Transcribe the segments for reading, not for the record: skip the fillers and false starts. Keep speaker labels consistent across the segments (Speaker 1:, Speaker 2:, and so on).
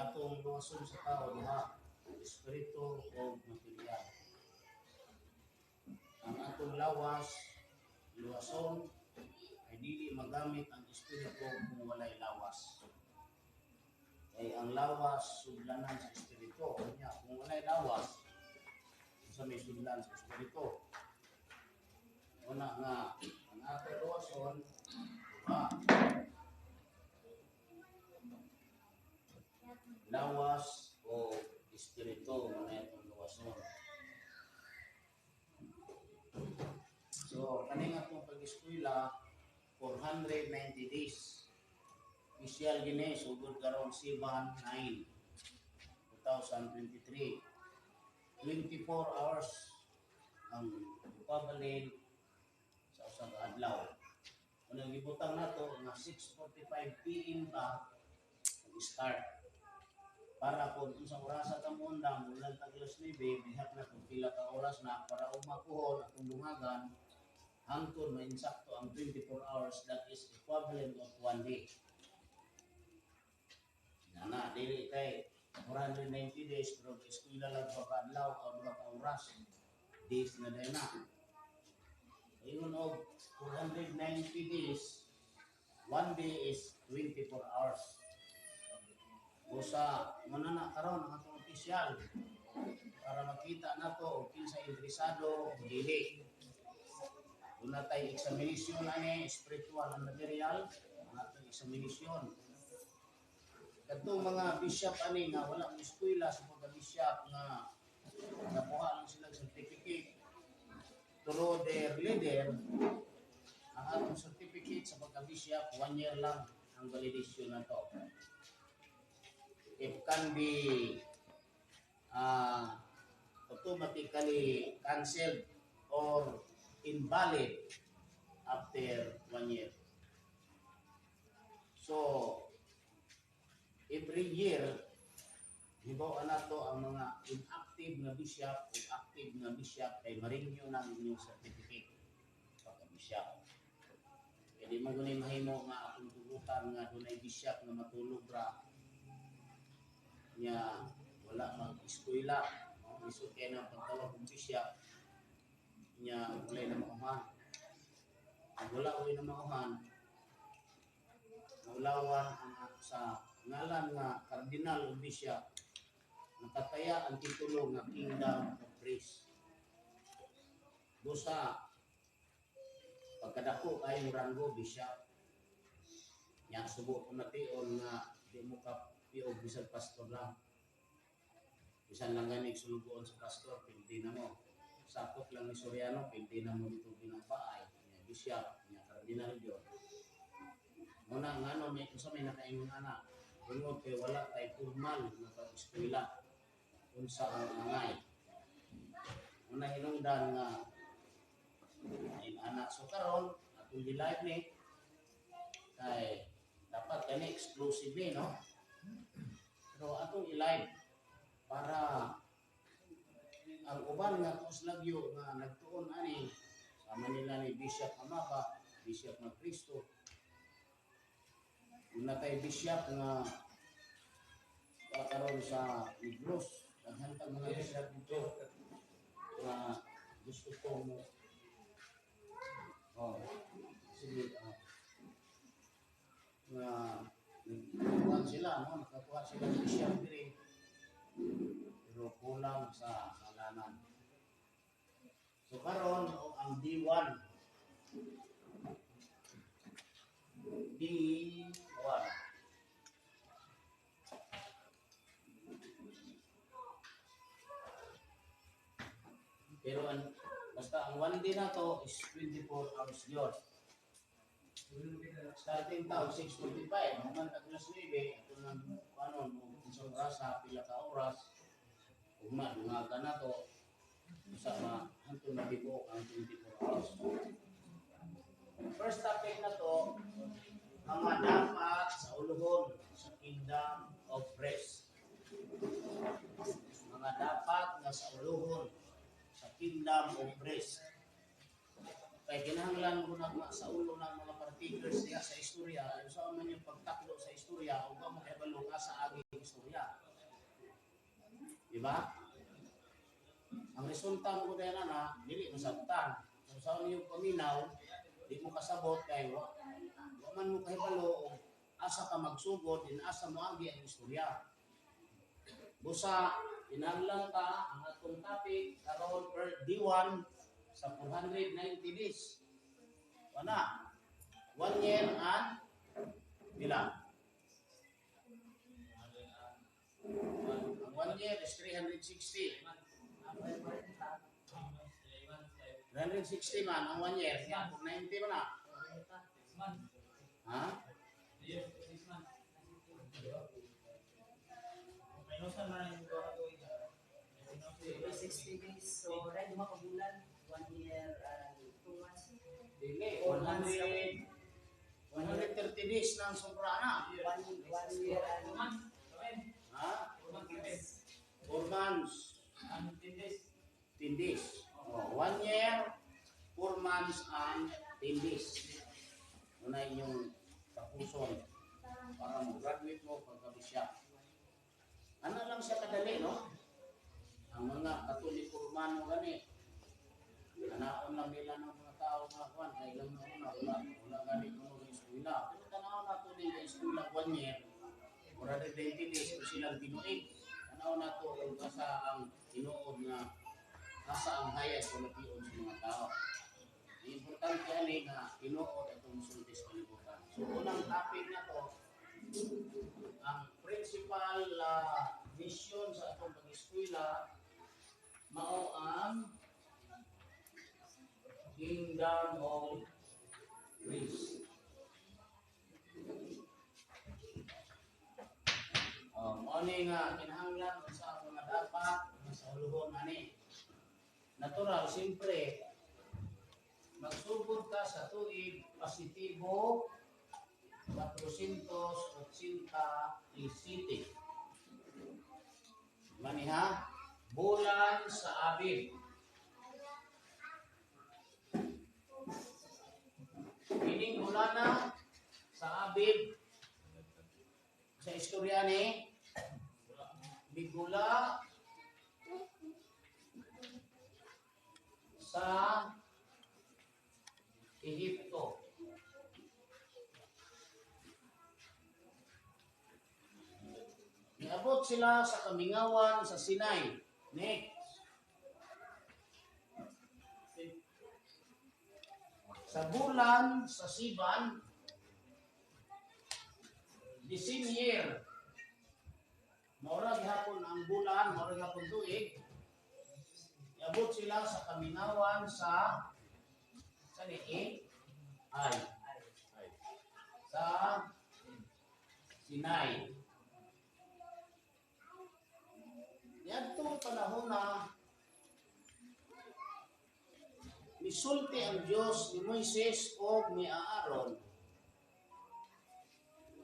Speaker 1: atong luwason sa tao diha espiritu o material. Ang atong lawas, luwason ay dili magamit ang espiritu kung walay lawas. Kay ang lawas sudlanan sa espiritu. Kanya kung walay lawas, sa may sudlan sa espiritu. Una nga ang atong luwason, lawas o espiritu na itong luwason. So, kaning atong pag-eskwela 490 days. Official gini sugod karon 7/9 2023. 24 hours ang ipabalin sa usang adlaw. Unang gibutang nato nga 6:45 PM pa mag-start. Para kung unsang orasa ta mo undang ulan tag alas 9, bihat na kung pila ka oras na para umakuhon atong dungagan hangtod mainsakto ang 24 hours, that is equivalent of 1 day. Nana dili kay 490 days pero eskwela lang sa kadlaw o 2 ka oras. Days na day na. Ingon og 490 days, 1 day is 24 hours. Usa manana karon ang atong opisyal para makita nato og kinsa interesado o dili. Una tay examination ani spiritual and material, ang atong examination. Kadtong mga bishop ani nga wala mo eskwela sa pagka-bishop nga nakuha lang sila certificate through their leader. Ang atong certificate sa pagka-bishop 1 year lang ang validation na to. It can be automatically cancelled or invalid after 1 year. So, every year, hibaw nato ang mga inactive na bishop o active na bishop ay ma-renew ng inyong certificate pagka-bishop. Kaya di magunay mahimo nga akong tugutan nga dunay bishop na matulog ra niya wala mag-eskwela. Isod kayo ng pagtawag ng bishop niya walay na mauhan. Ang wala uwi na mauhan, maulawan ang sa ngalan nga cardinal o bishop, nakataya ang titulo nga kingdom of priest. Dosa, pagkadako kayong ranggo bishop, niya subo ko nation nga di mo ka piog bisag pastor lang. Bisan lang ganig sulugoon sa pastor, pinti na mo. Sakop lang ni Soriano, pinti na mo dito binapaay. Niya bishop, niya cardinal yun. Muna nga ano, may kusa may nakaingon anak. Tungod kay wala tay formal na pag-eskwela. Unsa ang angay. Muna hinungdan nga ay anak. So karon atong di-live ni kay dapat kani exclusive ni, no? Pero atong i-live para ang uban nga kuslagyo nga nagtuon ani sama nila ni Bishop Amaka, Bishop ng Cristo. Una tay bishop nga karon sa Negros, daghan tag mga bishop dito nga gusto ko mo sige nga nagkuhan sila, no? Nakakuha sila ng bishop diri pero kulang sa halanan. So karon ang D1 pero basta ang 1 day na to is 24 hours yun. Starting taon 6:45, naman taglas 9, ito na ano, isang rasa, pila ka oras, uma, dungaga na to, sama, hantong nabibo ang 24 hours. First topic na to, mga dapat sa uluhon sa Kingdom of Rest. Mga dapat na sa uluhon sa Kingdom of Rest. Kaya kinahanglan ko na sa ulo ng mga particulars niya sa istorya, sa man yung pagtaklo sa istorya, o ba makibalo ka sa aging istorya. ba? Ang resulta mo kaya na, dili masabtan. Kung saan niyo paminaw, di mo kasabot kay wa man mo kahibalo o asa ka magsugod, din asa mo agi ang istorya. Busa, inanglan ka ang atong topic karon per D1 sa 490 days. Wana, 1 year and bilang. 1 year is 360. 360 man ang 1 year. 90 man na. Ha?
Speaker 2: 60 days. So, right, lima ka bulan, 1 year and 2 months.
Speaker 1: Dili, 130 days nang sobra na.
Speaker 2: 1 year and
Speaker 1: Ha? 4 months. 10 days. Oh, 1 year, 4 months and 10 days. Una inyong tapuson para mag-graduate mo pagkabisya. Ano lang siya kadali, no? Ang mga Katoliko Romano gani, anaon lang nila ng mga tao nga kwan, kaya lang na wala gani kung ng eskwela. Pero tanaw na ito din sa eskwela 1 year, 420 days kung silang tinuig. Tanaw na ito kung kasa ang tinuod na kasa ang hayas kung natiyon sa mga tao. Importante yan na tinuod itong sultis kalibutan. So, unang topic na to, ang principal mission sa atong pag-eskwela mao ang Kingdom of Grace. Mao ni nga kinahanglan sa mga dapat sa uluhon ani. Natural, siyempre, magsugod ka sa tuig positibo 480. Maniha, bulan sa Abib. Ining bulana sa Abib sa istorya ni Bigula sa Ehipto. Niabot sila sa kamingawan sa Sinai. Next. Sa bulan sa Siban, the same year, maura gihapon ang bulan, maura gihapon tuig, niabot sila sa kamingawan sa sa Sinai. Niadtong panahon na misulti ang Dios ni Moises o ni Aaron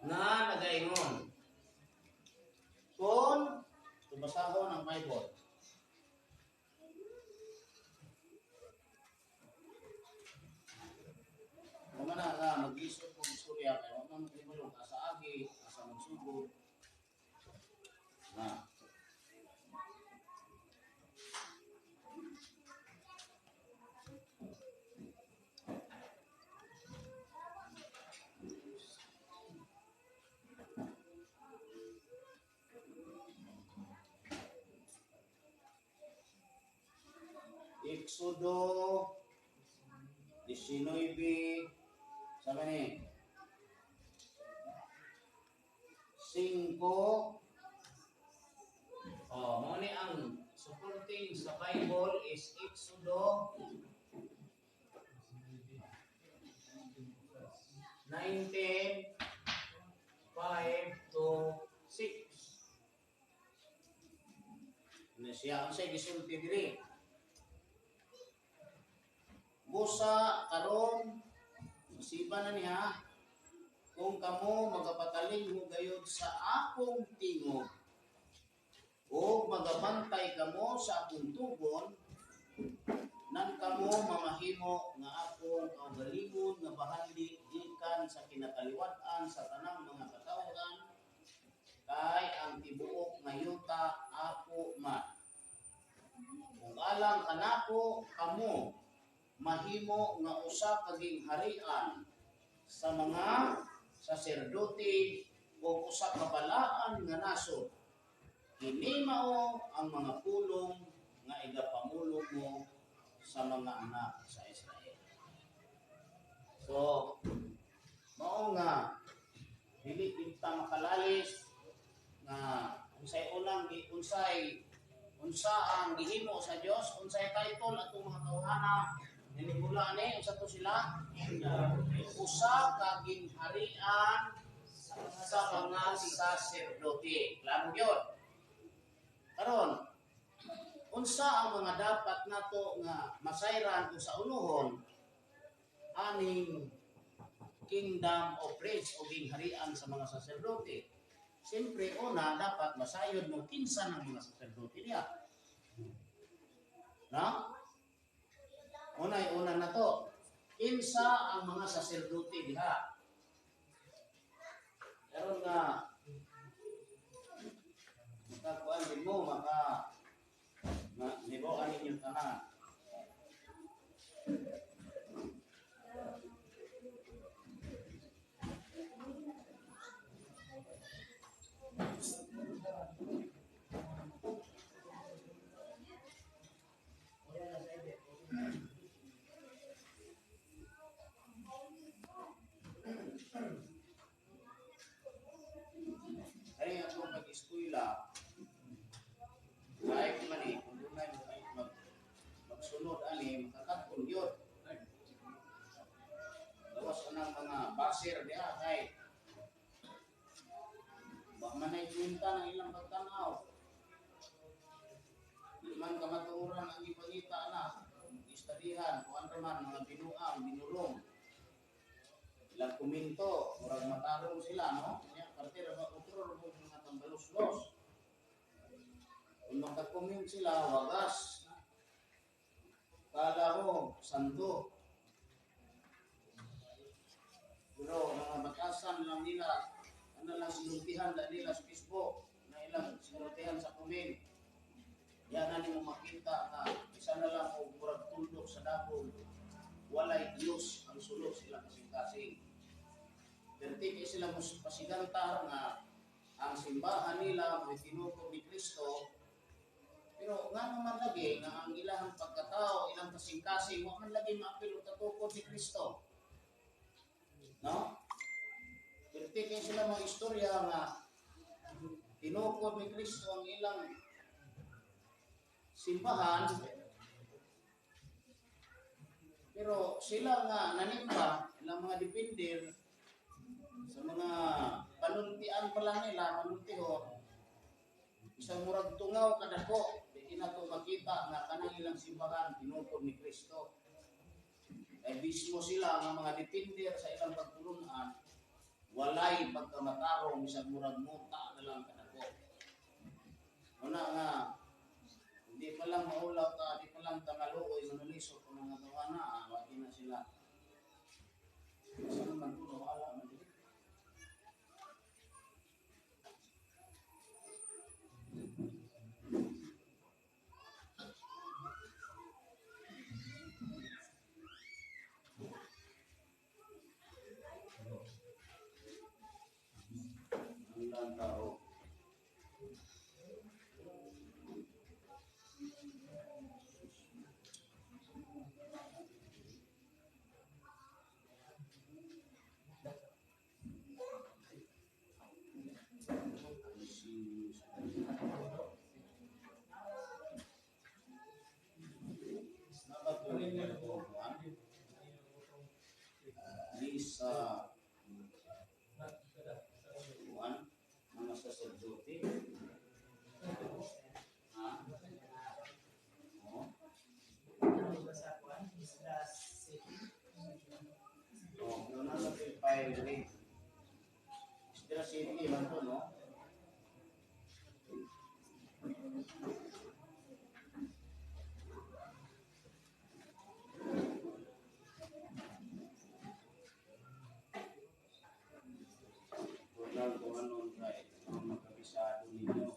Speaker 1: na nagaingon kung tubasahon ang Bible. Kumana nga mag-isip kong istorya kaya huwag naman kimulong asa agi, asa magsugod na. Exodo 19, sabi ni 5. Mo ni ang supporting sa Bible is Exodo 19:5-6. Ano siya ang say gisulti diri? Busa karon siba na niya kung kamo magapataling mo gayud sa akong tingog o magabantay kamo sa akong tugon nang kamo mamahimo nga akong kaugalingon nga bahandi gikan sa kinakaliwat-an sa tanang mga katawhan kay ang tibuok nga yuta ako man. kanako kamo mahimo nga usa ka gingharian sa mga saserdote o usa ka balaan nga nasod. Kini mao ang mga pulong nga igapamulog mo sa mga anak sa Israel. So, mao nga dili kita makalalis nga unsay unsa ang gihimo sa Dios, unsay title atong mga tawhana hinimula ni unsa to sila usa ka gingharian sa mga saserdote. Klaro gyud. Karon unsa ang mga dapat nato nga masayran o sa unuhon aning kingdom of praise o gingharian sa mga saserdote. Siyempre, una, dapat masayod mo kinsa ng mga saserdote niya. No? Una na to. Kinsa ang mga saserdote diha. Karon nga makakuan din mo, nibuan ninyo tanan. Ay akong pag-eskwela, kahit man kung dunay magsunod ani makakatun yun. Gawas ng mga baser diha kay wa man ay kwenta ng ilang pagtanaw. Di man kamatuoran ang ipangita na istadihan kung ano man mga binuang, binulong. Ilang kuminto, murag matarong sila, no? Kaya partira ba utro mo mga tambalos-los. Kung magkakomment sila, wagas. Kala ko, sando. Pero mga batasan lang nila, ano lang sinultihan na nila sa Facebook, na ilang sinultihan sa comment. Yan na mo makita na isa na lang o murag tuldok sa dabog. Walay Diyos ang sulod sila kasing-kasing. Perti sila pasigantar nga ang simbahan nila may tinukod ni Kristo. Pero nga naman lagi nga ang ilang pagkatao, ilang kasing-kasing, wa man lagi maapil o tatukod ni Kristo. No? Perti sila mga istorya nga tinukod ni Kristo ang ilang simbahan. Pero sila nga nanimba, ilang mga depender sa mga panuntian pa lang nila, panuntihon, isang murag tungaw kadako, di na ito makita na kanang ilang simbahan tinukod ni Kristo. Ay bismo sila nga mga depender sa ilang pagtulunan, walay pagkamatarong isang murag muta na lang kadako. Una nga, hindi pa lang maulaw ka, hindi pa lang tamaluoy, manuliso kung mga tawana, wagi na sila. Kasi naman ito, wala man din. Ang tao. Lisa Juan, mga saserdote. Isla City man to, no? Kung ano ang magkabisado ninyo.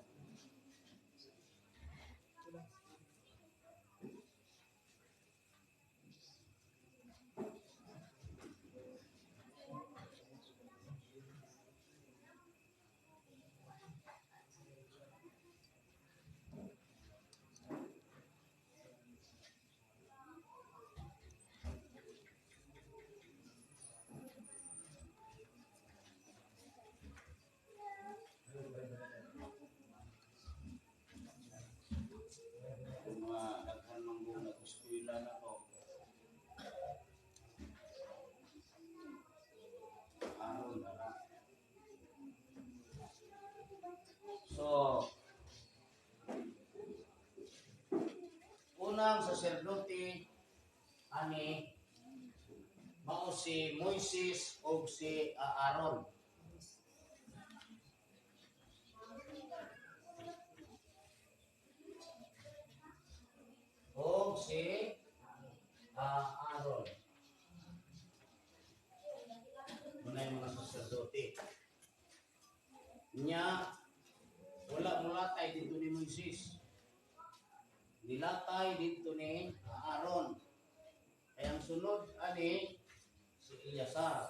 Speaker 1: saserdote ani mao si Moises o si Aaron. O si Aaron. Muna yung mga saserdote. Nya, wala mulatay dito ni Moises. Nilatay dito ni Aaron. Kaya ang sunod, ani, si Eleazar.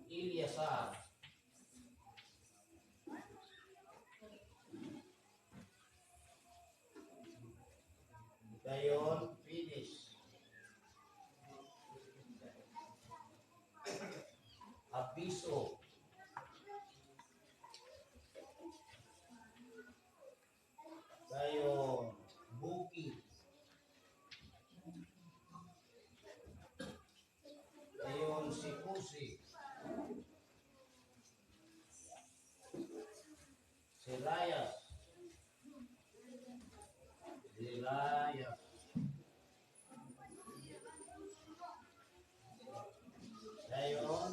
Speaker 1: Eleazar. Gayon, finish. Abiso. Gayon, Buki. Gayon, si Pusi. Si Rayas. Si Rayas. Gayon,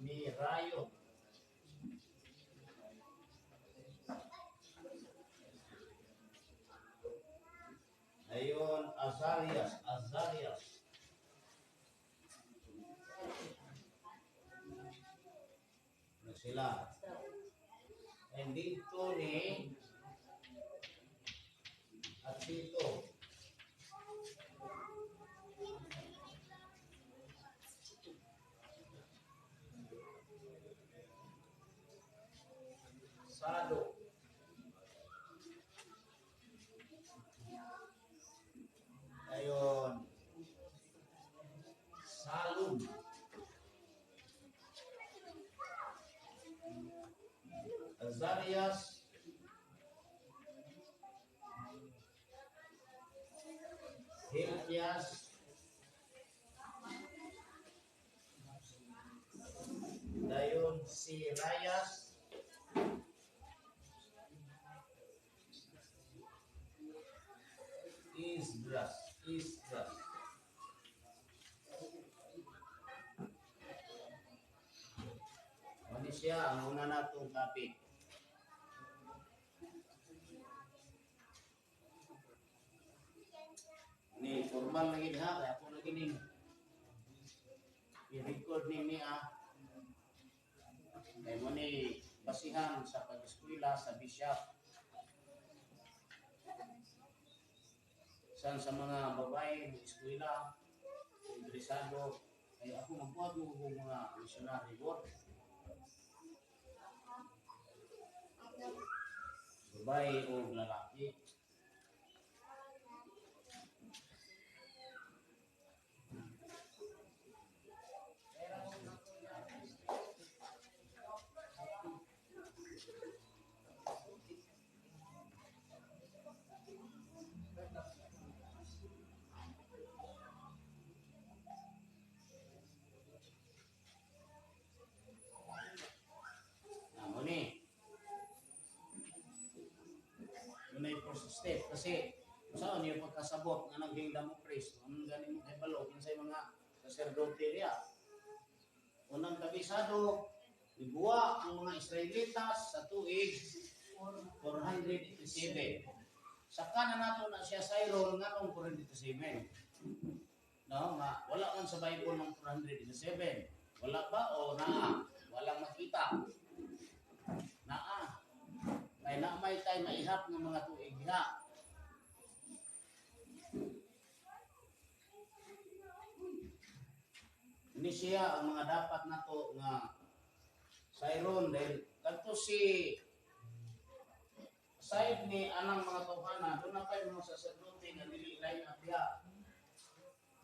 Speaker 1: Mirayo. Gayon, Azarias. Azarias. Na sila. And dito ni at dito. Sado. Ayun. Salum. Azarias. Hilkias. Dayon si Rayas. Isdras. Isdras. Mali siya ang una natong topic. Ni formal lagi diha kaya ako lagi ning i-record ni kay mo ni basihan sa pag-eskwela sa bishop. San sa mga babae ng eskwela, interesado, ay ako magbuhat mo kung mga missionary work. Babae o lalaki. Step kasi saan yung pagkasabot nga naging damo priest ang ganing mo kay balo kinsay mga saserdote riya unang kabisado nibuwa ang mga Israelitas sa tuig 487 saka na nato na siya Cyril nga nung 487 no nga wala man sa Bible ng 487 wala ba o naa walang makita naa kay na may tay maihap ng mga tuig diha. Ini siya ang mga dapat nato nga sayron dahil kadto si side ni anang mga tawhana doon na kay mga saserdote nga dili lain at diha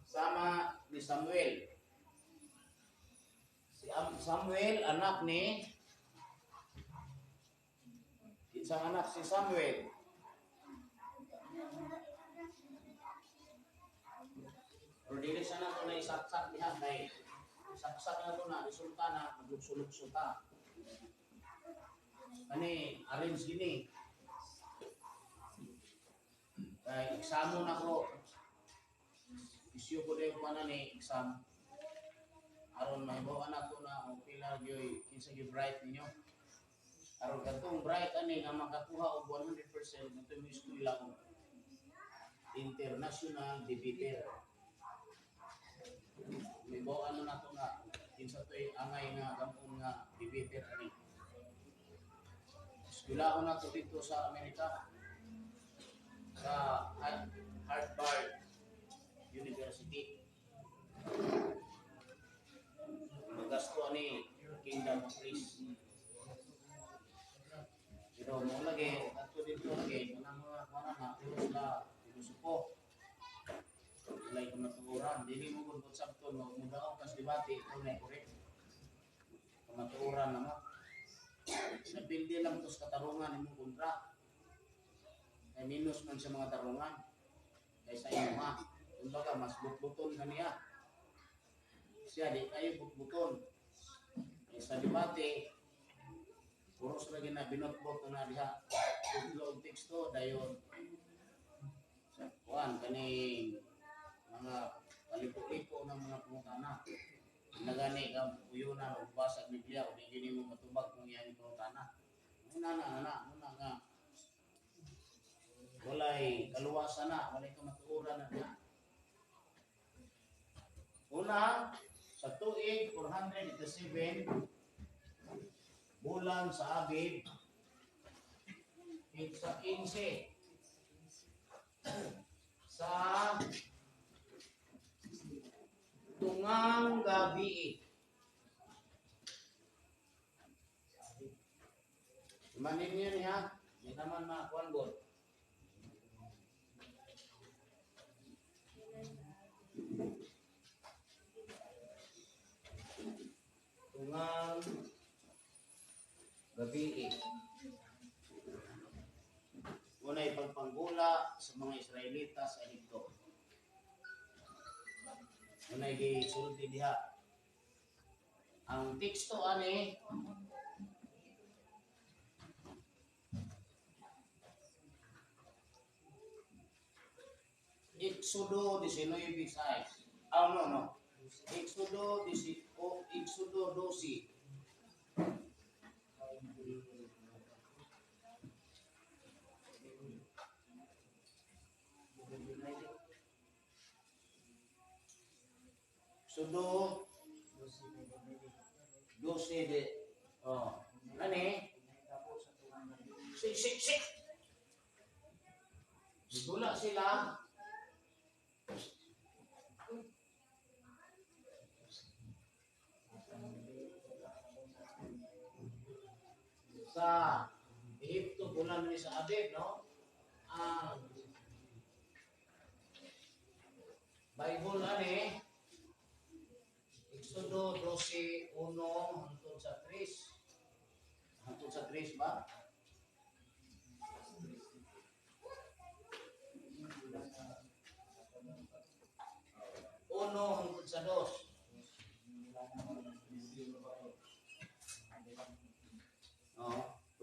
Speaker 1: sama ni Samuel. Si Samuel anak ni isang anak si Samuel. Pero dili siya na ito na isaksak diha kay isaksak na ito na resulta na magsulog-sulog-sulta. Kani arrange gini. Kaya examon ako. Isyu ko din pa na ni exam. Aron mahibawan ako na o pila gyoy kinsa gyud bright ninyo. Aron katong bright ani nga makakuha og 100% nito mo eskwela ko. International debater. Mahibawan na nato nga kinsa toy angay nga gampon nga debater ani. Eskwela ko na to dito sa Amerika. Sa Harvard University. Magasto ni Kingdom of Praise. Pero mo lagi, ato dito lagi, mga na, pero sila pinusupo. Sila yung matuuran. Dili mo kung sabton, mudaong kas debate, ito na correct. Matuuran na mo. Napildi lang ito sa katarungan, yung kontra. Ay minus man sa mga tarungan. Kaysa iyo ha. Kumbaga, mas butbuton ka niya. Siya, di kayo butbuton. Sa debate, puros lagi na binotbot na diha. Tudlo og teksto, dayon. Sa kuhan, kaning mga palipo-lipo ng mga pumutana. Nagani ka, uyunan, o basag Biblia, o di gini mo matubag kung yan yung pumutana. Muna nga. Walay kaluwasan na, walay kamatuuran na niya. Una, sa tuig 487, bulan sa Abib, sa 15, sa tungang gabi. Manin niyo niya, hindi naman makakuan bol. Tungang gabi. Una'y pagpanggula sa mga Israelita sa Egypto. Una'y gisulti diha. Ang teksto ani Exodo 19:6. No. Exodo 12. Exodo 12 de Nani? Sik. Dula sila sa Egypto, bulan ni sa Abib, no? Ang Bible ani Exodo 12:1 hangtod sa 3. Hangtod sa 3 ba? Uno hangtod sa 2.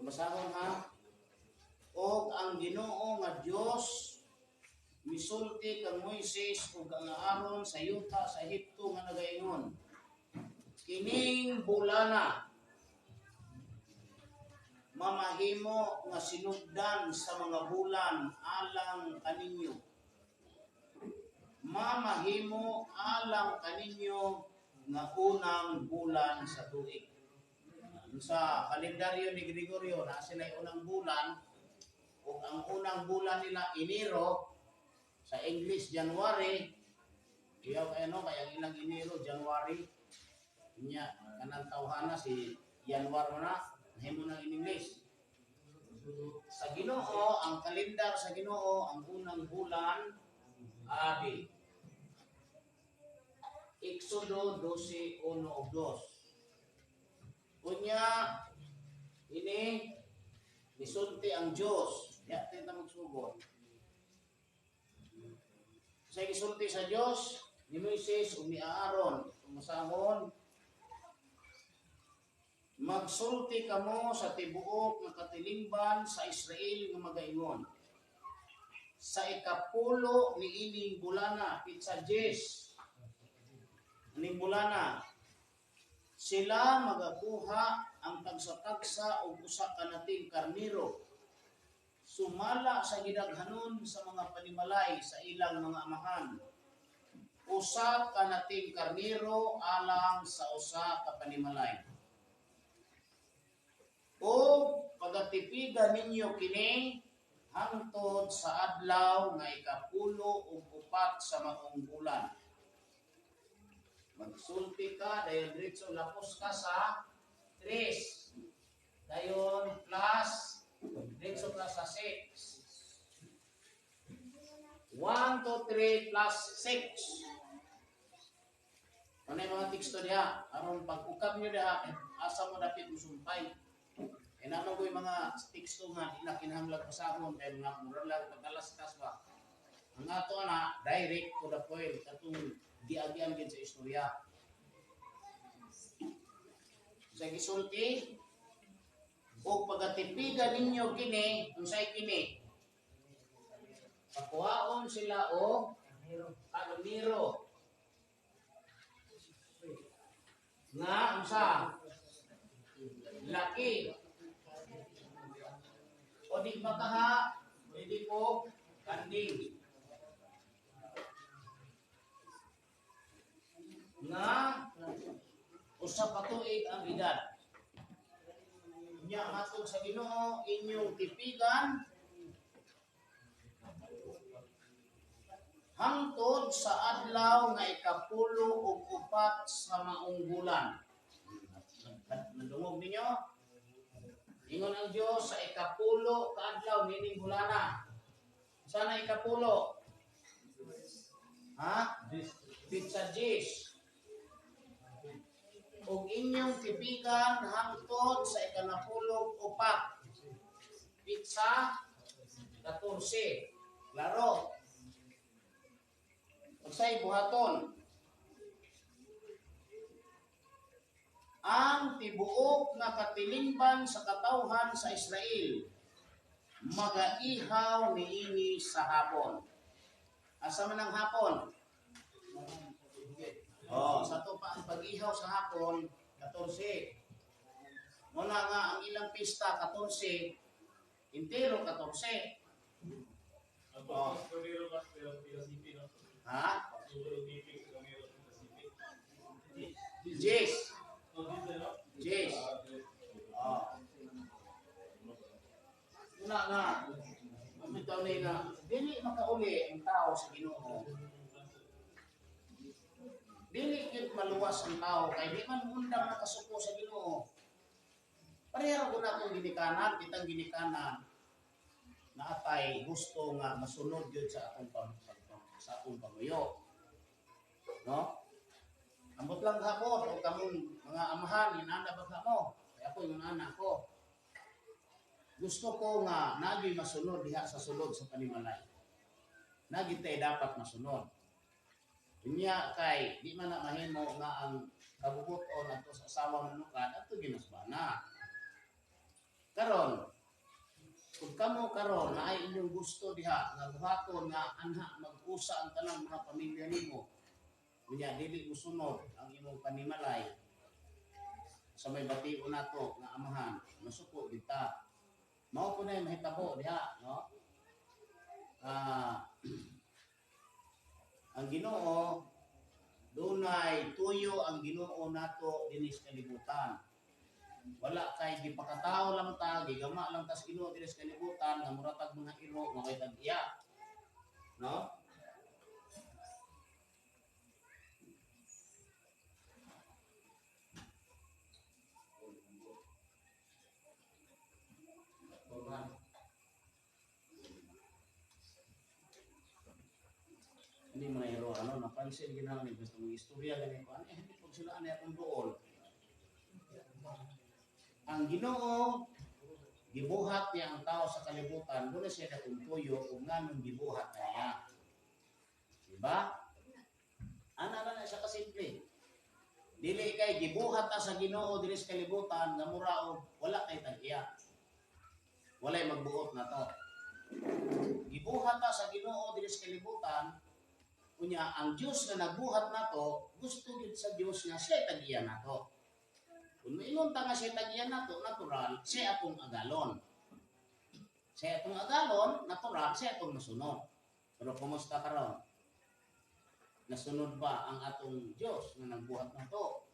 Speaker 1: Tumasahon ha. Og ang Ginoo nga Dios misulti kang Moises ug ang Aaron sa yuta sa Ehipto nga nagaingon. Kining bulana mamahimo nga sinugdan sa mga bulan alang kaninyo. Mamahimo alang kaninyo nga unang bulan sa tuig. Sa kalendaryo ni Gregorio na sila unang bulan ug ang unang bulan nila Enero, sa English January. Kaya kaya ilang Enero, January. Nya kanang tawhana si January na himo na in English. Sa Ginoo, ang kalendar sa Ginoo, ang unang bulan Abi. Exodo 12:1-2. Kunya ini misulti ang Dios. Ya tenta magsugod. Sa gisulti sa Dios ni Moises ug ni Aaron, tumasahon magsulti kamo sa tibuok nga katilingban sa Israel nga magaingon. sa ikapulo ni ining bulana, pizza Jess, ining bulana, sila magakuha ang tagsa-tagsa o usa ka nating karniro. Sumala sa gidaghanon sa mga panimalay sa ilang mga amahan. Usa ka nating karniro alang sa usa ka panimalay. O pagatipigan ninyo kini hangtod sa adlaw nga ikapulo ug upat sa maong bulan. Magsulti ka, dayon diretso lapos ka sa 3. Dayon plus, diretso ka sa 6. 1, 2, 3 plus 6. Ano yung mga teksto niya? Aron pag-ukap nyo niya, asa mo dapit musumpay. E naman ko yung mga teksto nga, di na kinahanglag pasahon, kaya mga mura lang pagkalaskas ba. Ang ato na, direct to the point, katong giagian din sa istorya. Sa gisulti, o pagatipigan ninyo kini, kung sa'y kini, pakuhaon sila o karniro. Nga, unsa? Laki. O di makaha, hindi po kanding. Nga, usa pa tuig ang edad. Nya matod sa Ginoo inyong tipigan hangtod sa adlaw nga ikapulo ug upat sa maong bulan. Nadungog ninyo? Ingon ang Dios sa ikapulo ka adlaw nining bulana. Sana ikapulo? Ha? Pizza Jess. Ug inyong tipigan hangtod sa ikanapulo upat. Pizza 14. Klaro. Unsay buhaton? Ang tibuok nga katilingban sa katawhan sa Israel magaihaw niini sa hapon. Asa man ang hapon? Sa to pa ang pag-ihaw sa hapon 14. Muna nga ang ilang pista 14, intero 14. Ha? Jess. Jess. Muna nga, bitaw na nga, dili makauli ang tao sa Ginoo. Dili kit maluwas ang tao, kay di man undang nakasuko sa Ginoo. Pareho ko na itong ginikanan, kitang ginikanan, na atay gusto nga masunod yun sa atong pamuyo. No? Ambot lang hapon, o kamong mga amahan, inana ba ka mo? Kaya ako yung anak ko. Gusto ko nga nagi masunod diha sa sulod sa panimalay. Nagi tayo dapat masunod. Inya kay di man na mahimo nga ang kabubuton adto sa asawa manukad adto ginasbana. Karon kung kamo karon na ay inyong gusto diha nga buhaton nga anha mag-usa ang tanang mga pamilya nimo. Unya dili mosunod ang imong panimalay. Sa may bati-o nato nga amahan, masuko kita. Mao ko na mahitabo diha, no? Ang Ginoo dunay tuyo ang Ginoo nato dinis kalibutan. Wala kay gipakatao lang ta, gigama lang ta sa Ginoo dinis kalibutan nga muratag mga iro nga kay tag-iya. No? Hindi mo na hero, napansin ginawa ni gusto mong istorya ganyan ko, hindi po sila anay akong doon. Ang Ginoo, gibuhat niya ang tao sa kalibutan, doon siya na kumpuyo kung nganong gibuhat na niya. Diba? Ano na siya kasimple. Dili kay gibuhat ta sa Ginoo dili sa kalibutan nga mura og wala kay tag-iya. Walay magbuot na to. gibuhat ta sa Ginoo diri sa kalibutan, unya ang Dios nga nagbuhat nato, gusto gid sa Dios nga siya tagiyan nato. Kung maingon ta nga siya tagiyan nato, natural siya atong agalon. Siya atong agalon, natural siya atong masunod. Pero kumusta karon? Nasunod ba ang atong Dios nga nagbuhat nato?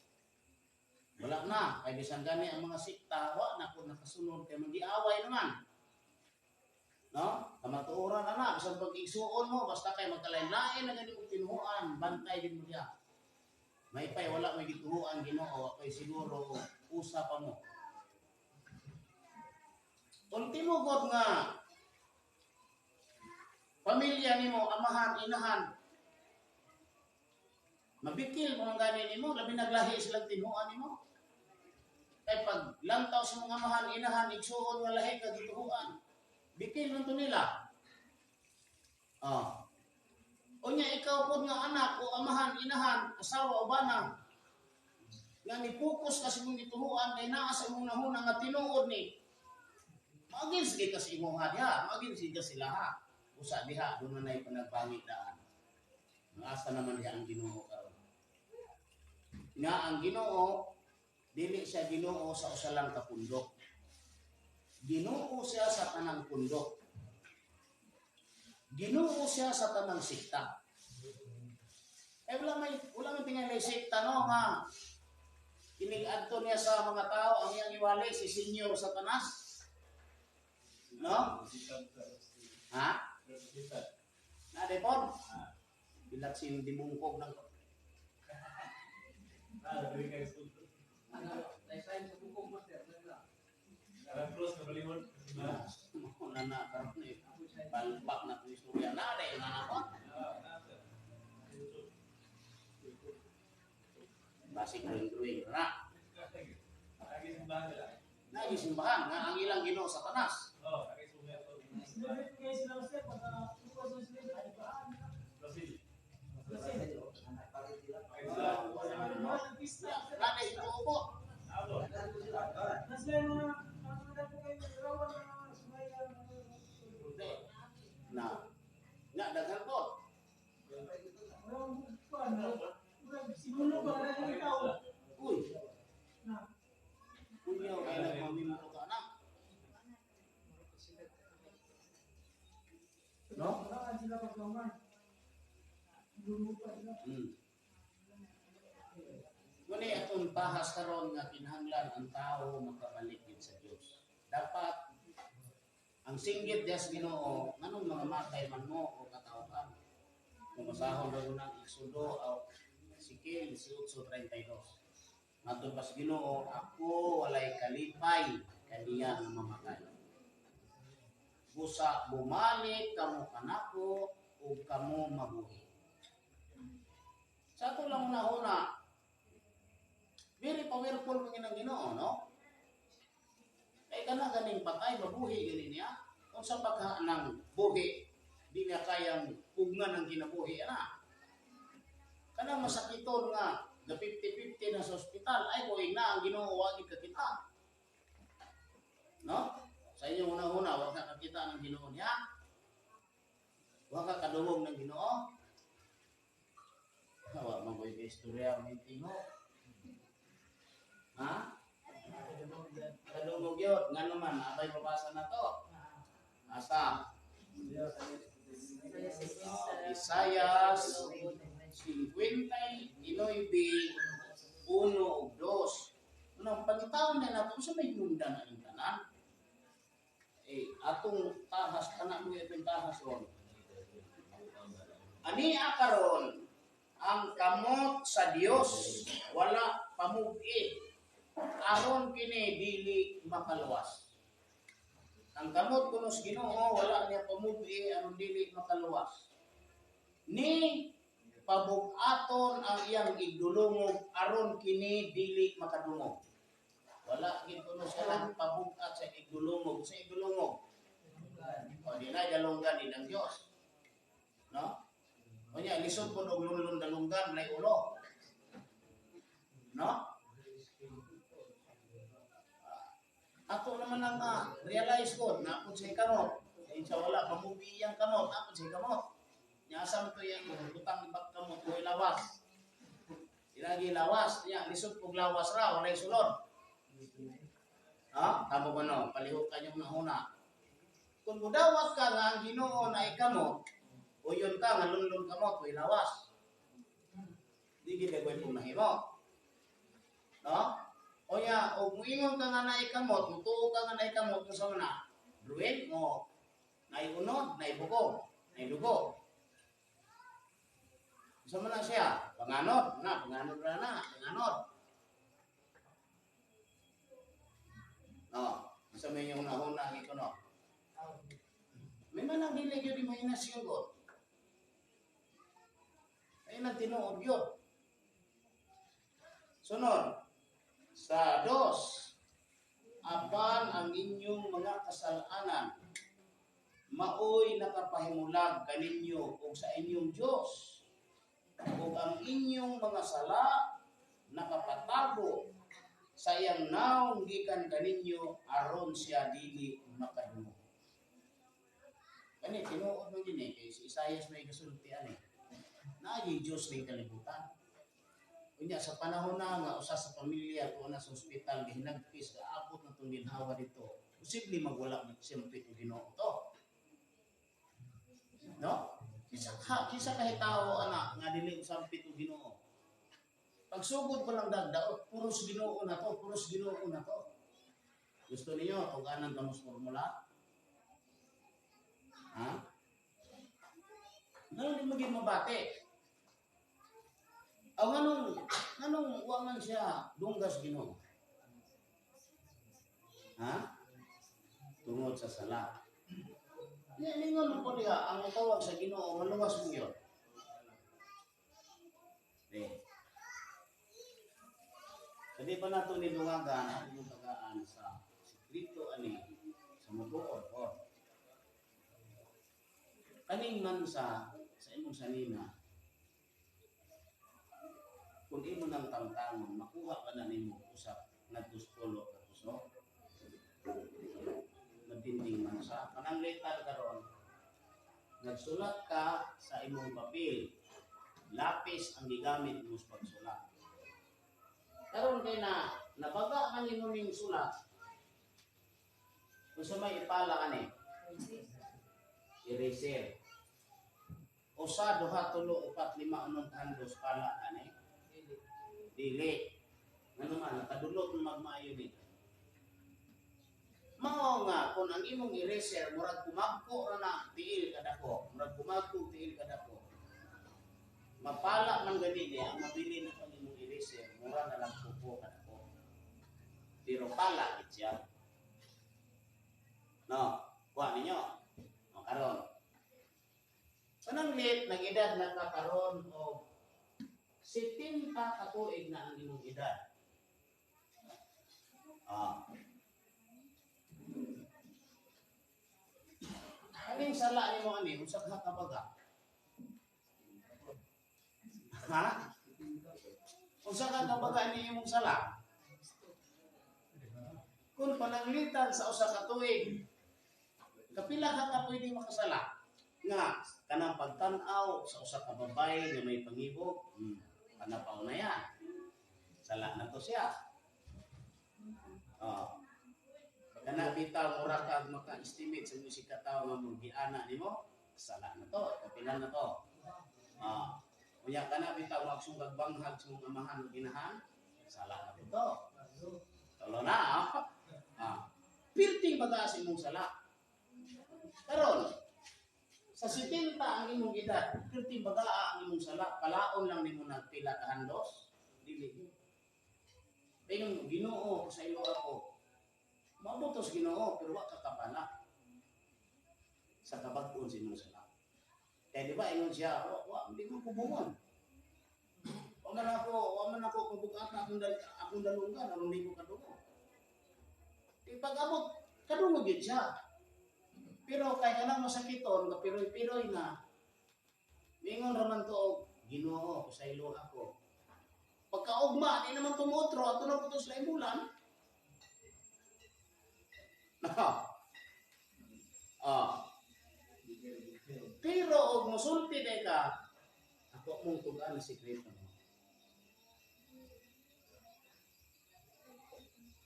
Speaker 1: Wala na, kay bisan gani ang mga sikta, wa na ko nakasunod kay magiaway naman. No? Kamatuoran na bisan pag igsuon mo basta kay magkalain-lain na gani og tinuan, bantay din mo diha. May pay wala may gituhuan Ginoo, kay siguro usa pa mo. Kung tinugod nga pamilya nimo, amahan, inahan, mabikil mo ang gani nimo, labi naglahi silang tinuan nimo. Kay pag lantaw sa mga amahan, inahan, igsuon nga lahi ka gituhuan, bikil nun to nila. Unya ikaw po nga anak o amahan, inahan, asawa o bana, nga ni-focus ka sa mong gituhuan, kay naa sa mong nahuna nga tinuod ni, magin sige ka sa imuha diha, magin sige ka sila ha. Usa diha, doon na panagpangit daan. Asa naman diha ang Ginoo karon. Nga ang Ginoo, dili siya Ginoo sa usa lang ka pundok. Ginoo siya sa tanang pundok. Ginoo siya sa tanang sikta. Wala may tingali sikta no nga. Inig-adto niya sa mga tao ang iyang iwali si Senyor Satanas. No? Ha? Nadepon? Bilat si dimungkog ng wala na karon eh. Palpak na ito istorya na rin nga ako. Basic drawing na. Nagisimbahan nga ang ilang Ginoo Satanas. Nada ito po. Na. Nga daghan po. Uy. Kunyaw kay nagmamimuro ka na. No? Ngunit atong pahas karon nga kinahanglan ang tao makabalik din sa Dios. Dapat ang singgit diya sa Ginoo, nganong mga matay man mo o katawhan. Kung masahon na unang Exodo o Ezekiel 18:32. Matod pa sa Ginoo, ako walay kalipay kaniya nga mamatay. Busa bumalik kamo kanako o kamo mabuhi. Sa ito lang una-una, very powerful mo ng Ginoo, no? Kaya ka na ganing patay, mabuhi ganin niya. Kung sa pagka ng buhi, di niya kayang ugnan ng kinabuhi, ana. Kanang masakiton nga, na 50-50 na sa ospital, ay buhay na ang Ginoo, wag ka kita. No? Sa inyo una-una, wag ka kakita ng Ginoo niya. Wag ka kadungog ng Ginoo. Wag maboy ka istorya ang hintingo. Ha? Kadungog yun. Nga naman, abay mabasa na to. Asa? Isaias 50, Inoybi, 1 o 2. Unang pagitaon na natin, sa may nunda na yung tanan. Atong tahas, tanan mo itong tahas ron. Ani akaron, ang kamot sa Dios wala pamugi. Aron kini dili makaluwas. Ang kamot kuno sa Ginoo wala niya pamugi aron dili makaluwas. Ni pabug-aton ang iyang igdulungog aron kini dili makadungog. Wala gid kuno siya lang pabug-at sa igdulungog, sa igdulungog. O di na dalunggan din ang Dios. No? Kunya lisod po og lulun dalunggan lay ulo. No? Ato naman ang realize ko na kung sa kamot, Insya wala mamubi yang kamot, tapos si kamot. Nyasam to yung utang ibang kamot ko lawas. Ilagi lawas, ya lisod pug lawas ra walay sulod. Ha? Tamo ba no? Palihok kanyong nahuna. Kung mudawat ka nga ang Ginoo na ikamot, uyon ka nga lunlun kamot ko lawas. Di gid ko pug nahimo. No? O ya, o muingon ka nga na ikamot, mutuo ka nga na ikamot mo sa una. Ruin mo, naiunod, naibuko, naidugo. Sa mana siya? Panganod na, panganod na, panganod. No, sa may yung nahuna ito no. May manang dili gyud mo inasyon ko. Ay nang tinuod gyud. Sunod, sa dos, apan ang inyong mga kasalanan, maoy nakapahimulag kaninyo o sa inyong Diyos, o ang inyong mga sala nakapatago sa iyang naong gikan kaninyo aron siya dili makadungog. Kani tinuod man din kay si Isaias may kasulti ani. Naay Dios ning kalibutan. Unya sa panahon na nga usa sa pamilya ko na sa ospital gihinagpis kaabot na tong ginhawa dito. Posible magwala ng siyempre og Ginoo to. No? Kisa kahit tao anak nga dili usampit og Ginoo. Pagsugod pa lang dagdaot, puros Ginoo na to, puros Ginoo na to. Gusto niyo tuganan tamos formula? Ha? Ngayon di maging mabate. Ang anong waman siya dunggas Ginoo? Ha? Tungod sa sala. Ningon po niya, ang tawag sa Ginoo, maluwas mo yun. Hindi pa nato nilungagan ang inyong tagaan sa sikrito ani sa mabuod o kaning man sa imong sanina kung imo nang tangtangon makuha ka na nimo usap ngadto polo ka puso madinding man sa kanang letter karon nagsulat ka sa imong papel lapis ang gigamit mo sa pagsulat karon kay na nabaga man nimo ning sulat kung sa may ipala ani eraser usa duha tulo upat lima unom kandos pala ani dili ngano man nakadulot magmaayo ni mao nga kung ang imong eraser murag kumagko ra na tiil kadako murag kumagko tiil kadako mapala man gani niya ang mabili na pang imong eraser mura na lang kupo kadako pero pala gid siya no kuha ninyo o karon pananglit nag edad na karon og 70 ka tuig na ang imong edad. Kaning sala nimo ani usa ka kabaga. Ha? Usa ka kabaga ni imong sala. Kung pananglitan sa usa ka tuig, kapila ka pwede makasala? Nga kanang pagtan-aw sa usa ka babay nga may pangibog, panapaw na yan. Sala na to siya. Kana bitaw mura kag maka-estimate sa musika tawo nga mugiana nimo, sala na to, kapila na to. Unya kana bitaw magsungag banghag sa imong amahan ug ginahan, sala na to. Tolo na. Pirting baga sa imong sala. Karon sa 70 ang imong edad, pirting baga ang imong sala, palaon lang nimo nagpila ka handos, dili. Pero Ginoo sa ilo ako. Mabutos Ginoo pero wa ka kabala. Sa kabag-on sa imong sala. Kaya di ba ingon siya, hindi mo kubungon. Wa man ako kubugat na akong dalungan, aron di ko kadungo. Di pag-abot kadungo gid siya. Pero kay kanang masakiton, kapiroy-piroy na, mingon raman to og Ginoo sa ilo ako. Pagkaugma, di naman tumutro, at na putos na imulan. Pero og musulti day ka, ako mong tugan na sikreto mo.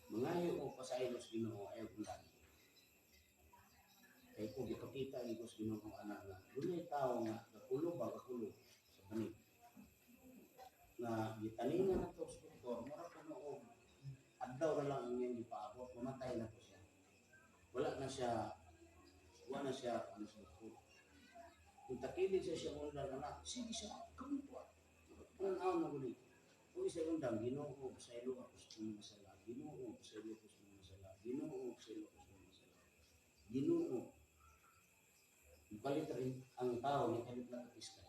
Speaker 1: Mangayo ko pa sa ilos Ginoo ay ulan. Kay ko gipakita ni Gus Ginoo anak nga. Dunay tao nga kakulo ba kakulo sa banig. Na gitaningan na to sa doktor, mura ko noong adlaw na lang ang iyang gipaabot, mamatay na to siya. Wala na siya ano sa doktor. Kung takilig siya undang anak, sige siya, kami po. Pananaw na guli. Kung siya undang, Ginoo sa ilo ako sa mga masala. Ginoo sa ilo ako sa mga masala. Ginoo sa ilo ako sa mga masala. Ginoo. Ipalit rin ang tao na kalit na kapis ka.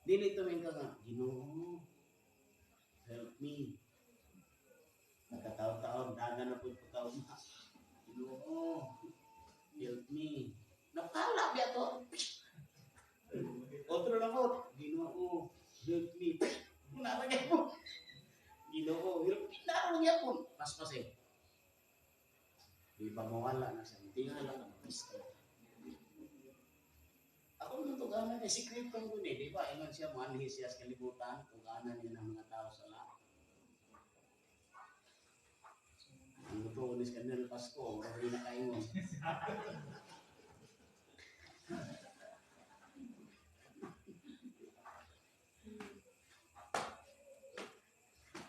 Speaker 1: Dili ito may ka nga, Ginoo, help me. Nagkataon-taon, dagan na po yung pagkaon na. Ginoo, help me. Napala biya to. Otro lang po, Ginoo, help me. Nara niya po. Ginoo, help me. Nara niya po. Pas-pas eh. Di ba mawala na siya. Tingnan lang ang mister. Ako naman ito gana niya. Sikreto ko niya. Di ba? Iman siya manhis siya sa kalibutan. Kung gana niya ng mga tao sa lahat. Ang luto ni Skandal Pasko. Marami na kaingon.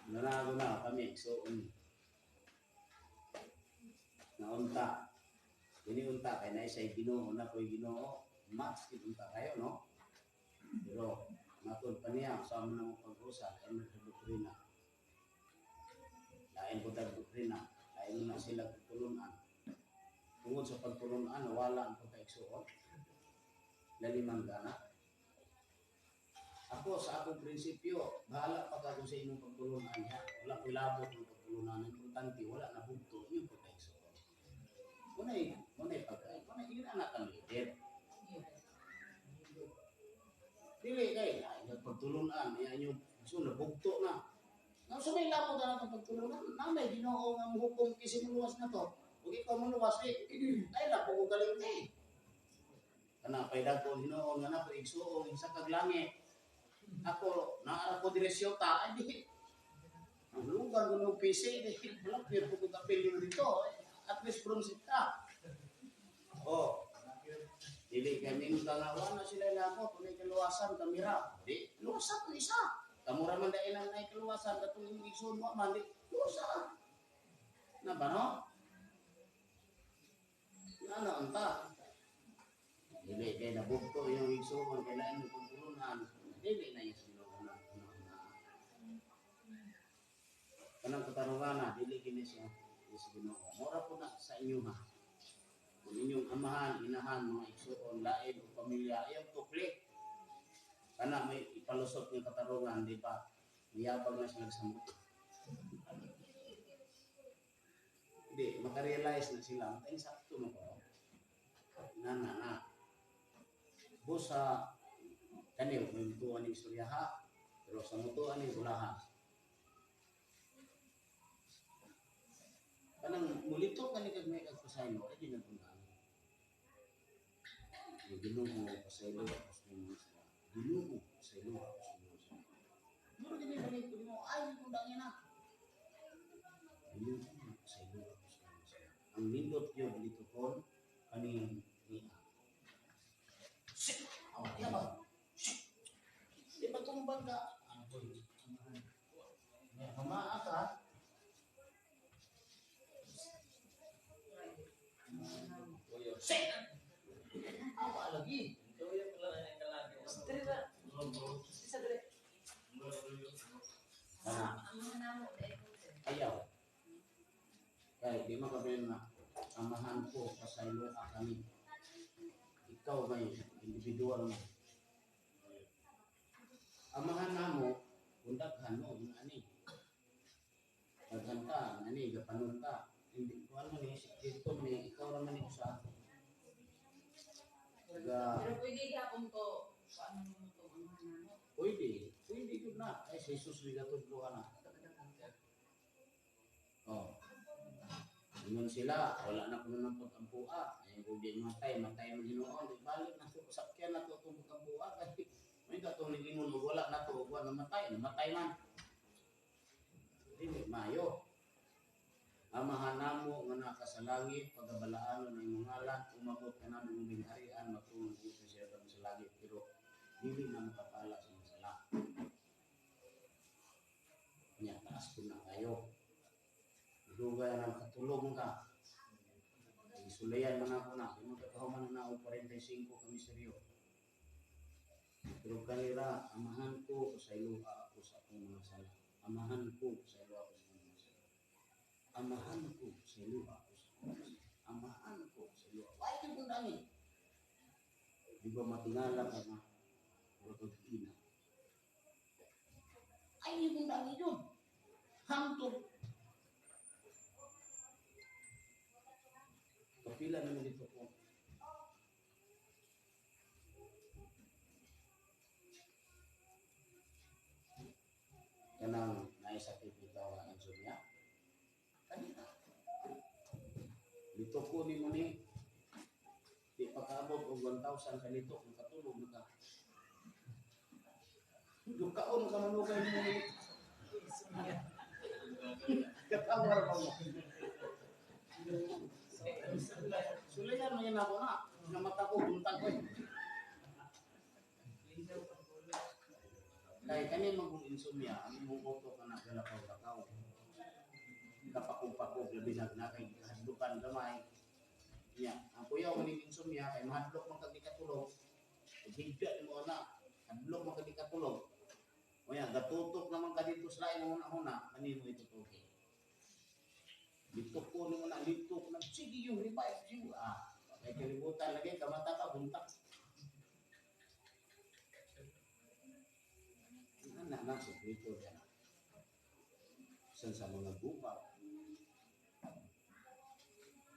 Speaker 1: Nanago na kami. So, naunta. Iniunta kay na isa'y Ginoo na ko'y Ginoo. Mas kinunta kayo, no? Pero, matod pa niya, kasama na mong pag-usa, lain na sa doktrina. Lain po tayo doktrina. Lain na sila tutulunan. Tungod sa pagtulunan, wala ang pagkaiksuot. Laliman gana. Ako, sa akong prinsipyo, bahala pag ako sa inyong pagtulunan niya. Wala ko labot ng pagtulunan. Importante, wala na bugto yung pagkaiksuot. Muna'y pagkain. Muna'y yun anak ang leader. Dili kay pagtulunan, yan yung gusto na bugto na. Nang sunay labot na itong pagtulunan, namay Ginoo nga muhukom kisimuluwas na to. Huwag ikaw muluwas eh. Dahil na po ko galing eh. Kana paydag ko Ginoo nga na po igsuong isa kag langit. Ako naa ko direksyota ay di. Ang lugar ko ng PC di. Wala pero ko kapil dito. At least from sita. Oh. Dili kami nung kalawan na sila labot, kung may kaluwasan, kamera. Di, luwasan ko isa. Kamura man dahil ang may kaluwasan, katong yung igsoon mo, man, di, luwasan. Na ba, no? Ano, anta? Dili, kaya nabugto yung igsoon, kailangan mo kong tulunan. Dili na yung sinuha na. Kanang katarungan na, dili kini siya. Mura po na sa inyo ha. Kung inyong amahan, inahan, mga igsoon, lain o pamilya, ayaw tukli. Kana may ipalusot ng katarungan, di ba? Mayabang na sila sa muto. Hindi, makarealize na sila. Matayang sakto mo ko. Na. Busa, kanil, may mutuan ng istorya ha. Pero sa mutuan ng ulaha. Kanang mulito ka ni kag may kagpasaylo, ay di na tundaan. Ginoo pasaylo ako sa mga sila. Ginoo pasaylo ako sa mga sila. Muro din yung balik ko mo, ay tundaan yan na. Ginoo pasaylo ako sa mga sila. Ang nindot yun, dito ko, kaning niya. Shit! Awa, di ba? Shit! Di ba tumbang ka? Ano po yun? Mamaa ka? Shit! Awa lagi. Ayaw. Kaya di makabili na amahan ko pasaylo ka kami. Ikaw may individual mo. Amahan na mo, kundaghan mo, ani. Daghan ka, ani, gapanon ka. Hindi ko ano ni, dito ni, ikaw naman ni usa.
Speaker 2: Pero pwede gapon ko, paano mo ito, amahan mo?
Speaker 1: Pwede yun na. Ay, si Jesus ligatod ko ka na. Oh. Ingon sila, wala na kuno nampot ang buha. Ay kung di matay man Ginoo, di balik na to sakyan na to tungkol ang buha kay may katong ingon wala na to, wala namatay man. Dili mayo. Amahan namo nga naka sa langit, pagabalaan ng imong ngalan, umabot ka na ng imong harian, matulog sa siya sa langit, pero dili na makapala sa imong sala. Nya taas ko na kayo. Dugay na katulog ka. Isulayan man ako na, imong katahuman na og 45 ka misteryo. Pero kanila, amahan ko sa iluha ako sa akong mga sala. Amahan ko sa iluha ako sa mga sala. Amahan ko sa iluha ako sa mga sala. Amahan ko sa iluha. Why ka kung dami? Di ba matingala ka na urag ina? Ay, di kung dami yun. Hangtod. Kapila naman dito po. Kanang naisakit bitaw nga insomnia. Kanina. Dito ko ni mo ni di pa kaabot og 1,000 kanito kung katulog na ka. Dukaon ka manugay mo ni. Katawar pa mo. Sulayan mo yun ako na mata ko buntag ko. Kaya kani magong insomnia, ang imong auto ka na galakaw-lakaw. Kapakog-pakog, labi na kay hadlukan gamay. Nya, ang kuyaw maning insomnia, kay mahadlok man kag di katulog. Higda mo na, hadlok man kag di katulog. O yan, gatutok naman ka dito sa lain ng una-una, kanino itutuki. Litok ko ni mo na, litok na, sige yung revive, sige. Kaya kalibutan lagi, kamata ka, buntak. Anak sekreto yan. Sa mga gubaw.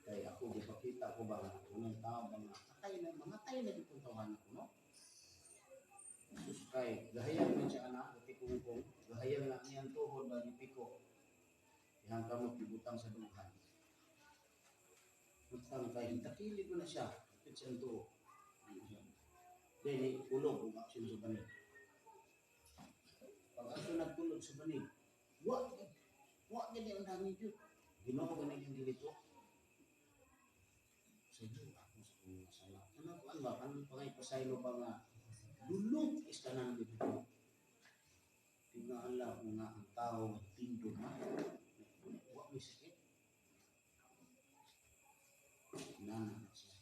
Speaker 1: Kaya ako, ipakita ko ba nga, unang tao ba nga, mga tayo na itong tawanan ko, no? Kay, gahayang man siya anak, kung gahayang na niyang tuhod ba ni Pico, yang kamot ibutang sa dunghan. Utang kay, takili ko na siya, kapit siya ang tuhod. Dahil, ulog, kung aksyon sa banig. Pag ako nagtulog sa banig, wag gani ang dami yun. Ginoo ko ganyan yung dito. Sa Diyos, ako sa kong masala. Ano ba? Ano pa ngayon pasaylo ba nga? Lulog is ka nang dito. Tingala ko nga ang tao magtindo na. Wag may sakit. Nana na siya.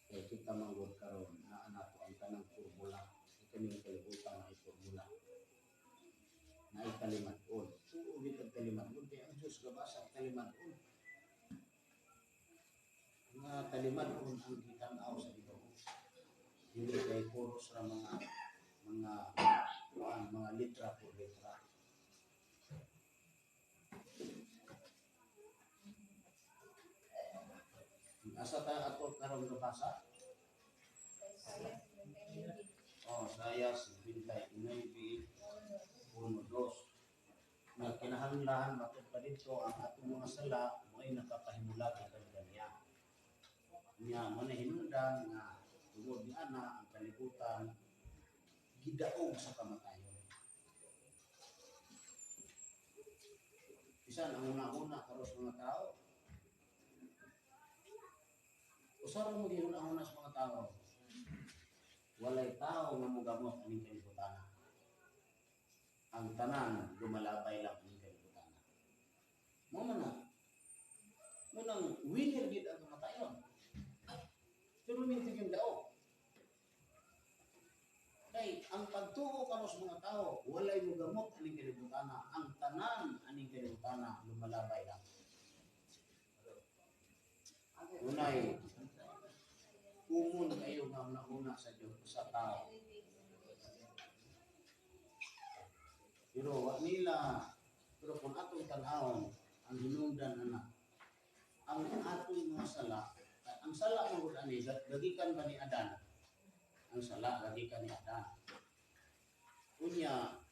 Speaker 1: Kaya kita manggod karon na anak ko ang tanang formula. Kaming kalibutan na formula. Na ikalimat-on. Tuugit ang kalimat-on. Kaya ang Diyos gabasa ang kalimat-on. Mga kalimat-on ang kitanaw sa ito. Hindi kay kuros na mga litra po litra. Asa tayo ato karong gabasa? Saya 29, 1, 2. Na kinahanglan matod pa dito ang atong mga sala mo ay nakapahimula kay kaniya. Nya mo na hinungdan nga tungod ni ana ang kalibutan gidaog sa kamatayon. Bisan ang una-una karos mga tao. Usa mo gyud ang una sa mga tao. Walay tao nga mogamot aning kalibutan. Ang tanan lumalabay lang aning kalibutan. Mo man nang winner gid ang kamatayon. Pero mintig yung daog. Kay ang pagtuo kamo sa mga tao, walay mogamot aning kalibutan. Ang tanan aning kalibutan lumalabay lang. Unay umon kayo nga nauna sa Diyos sa tao. Pero kung atong tanawon, ang hinungdan na ang atong mga sala, ang sala mo ani gagikan ba ni Adan? Ang sala gagikan ni Adan. Unya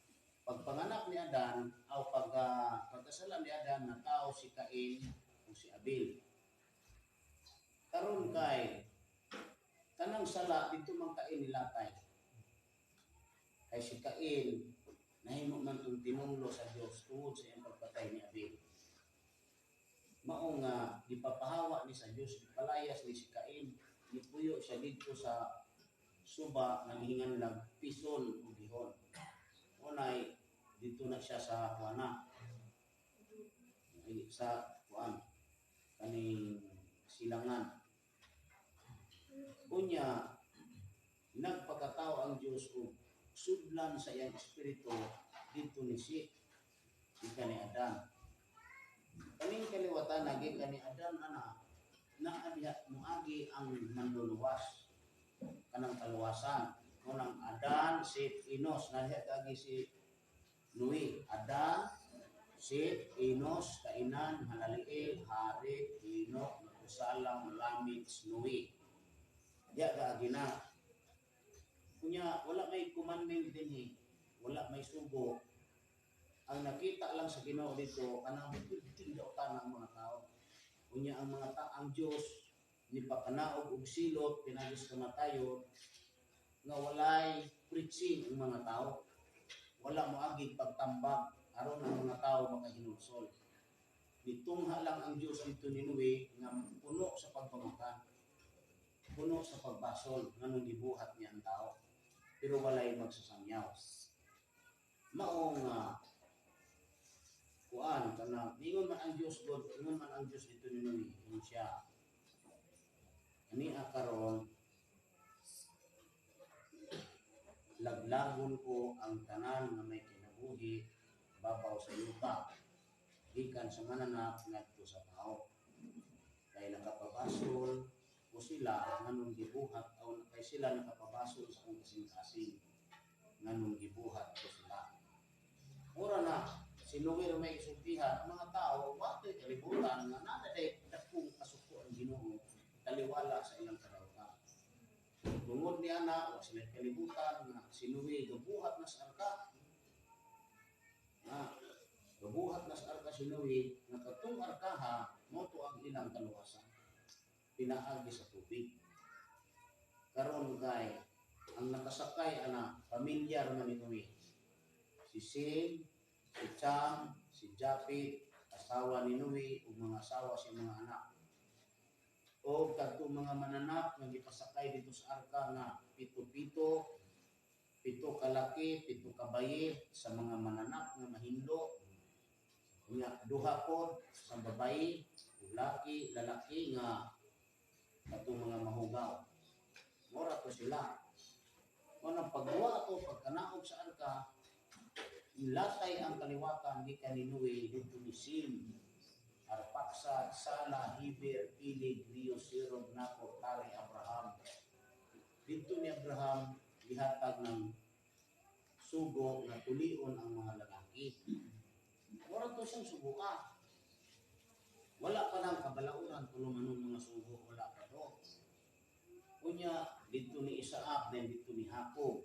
Speaker 1: pagpanganak ni Adan o pagkasala ni Adan na tao si Cain o si Abel. Karon kay kanang sala dito man Cain nilatay. Kay si Cain nahimo man tong tinunglo sa Dios tungod sa iyang pagpatay ni Abel. Mao nga gipapahawa ni sa Dios, gipalayas ni si Cain, gipuyo siya dito sa suba nga gihinganlag pison ug gihon. Unay dito na siya sa kuana. Sa kuan kaning silangan. Unya nagpakatao ang Dios ug sudlan sa iyang espiritu dito ni Seth, ika ni Adan. Kaning kaliwatan nagi kani Adan ana naadiha muagi ang manluluwas kanang kaluwasan. Unang Adan, Seth, Enos, nadiha kagi si Noe. Adan, Seth, Enos, Kainan, Halaliel, Harit, Enoch, Matusalam, Lamech, Noe. Diya kagi na. Kunya wala may commandment dinhi, wala may sugo. Ang nakita lang sa Ginoo dito kanang bitin daw tanang mga tao. Kunya ang ang Dios ni pakanaog og silot pinagis kamatayon nga walay preaching ang mga tao. Wala moagi pagtambag aron ang mga tao makahinulsol. Ditungha lang ang Dios dito ni Noe nga puno sa pagpamatan, puno sa pagbasol nganong gibuhat niya ang tao. Pero walay magsasangyaw. Mao nga kuan kana ingon man ang Dios God, ingon man ang Dios dito ni Noe, ingon siya. Ani karon laglagon ko ang tanan nga may kinabuhi babaw sa yuta gikan sa mananap ngadto sa tao. Kay nakapabasol o sila nganong gibuhat o kay sila nakapabasol sa kung kasing-kasing nganong gibuhat ko sila. Ora na si Noe may isultihan ang mga tao wa kay kalibutan nga nadaday dakong kasuko ang Ginoo taliwala sa ilang kadautan. Tungod ni ana wa sila kalibutan nga si Noe gabuhat na sa arka. Gabuhat na sa arka si Noe nga katong arkaha mo to ang ilang kaluwasan. Pinaagi sa tubig. Karon kay ang nakasakay ana pamilyar man ni Noe. Si Sem, si Cham, si Japet, asawa ni Noe ug mga asawa sa mga anak. O kadtong mga mananap nga gipasakay dito sa arka nga pito-pito, pito kalaki, pito kabaye sa mga mananap nga mahindo. Unya duha pod sa babayi, lalaki nga katong mga mahugaw. Mora to sila. Manang pagwa to pagkanaog sa arka, latay ang kaliwatan gikan ni Noe dito ni Sem, Arpaksad, Sala, Heber, Pilig, Rio, Sirog, Nako, Tari, Abraham. Dito ni Abraham gihatag ng sugo na tulion ang mga lalaki. Wala to siyang subuka. Wala pa nang kabalauran tulumanon mga sugo, wala pa to. Kunya dito ni Isaac then dito ni Jacob.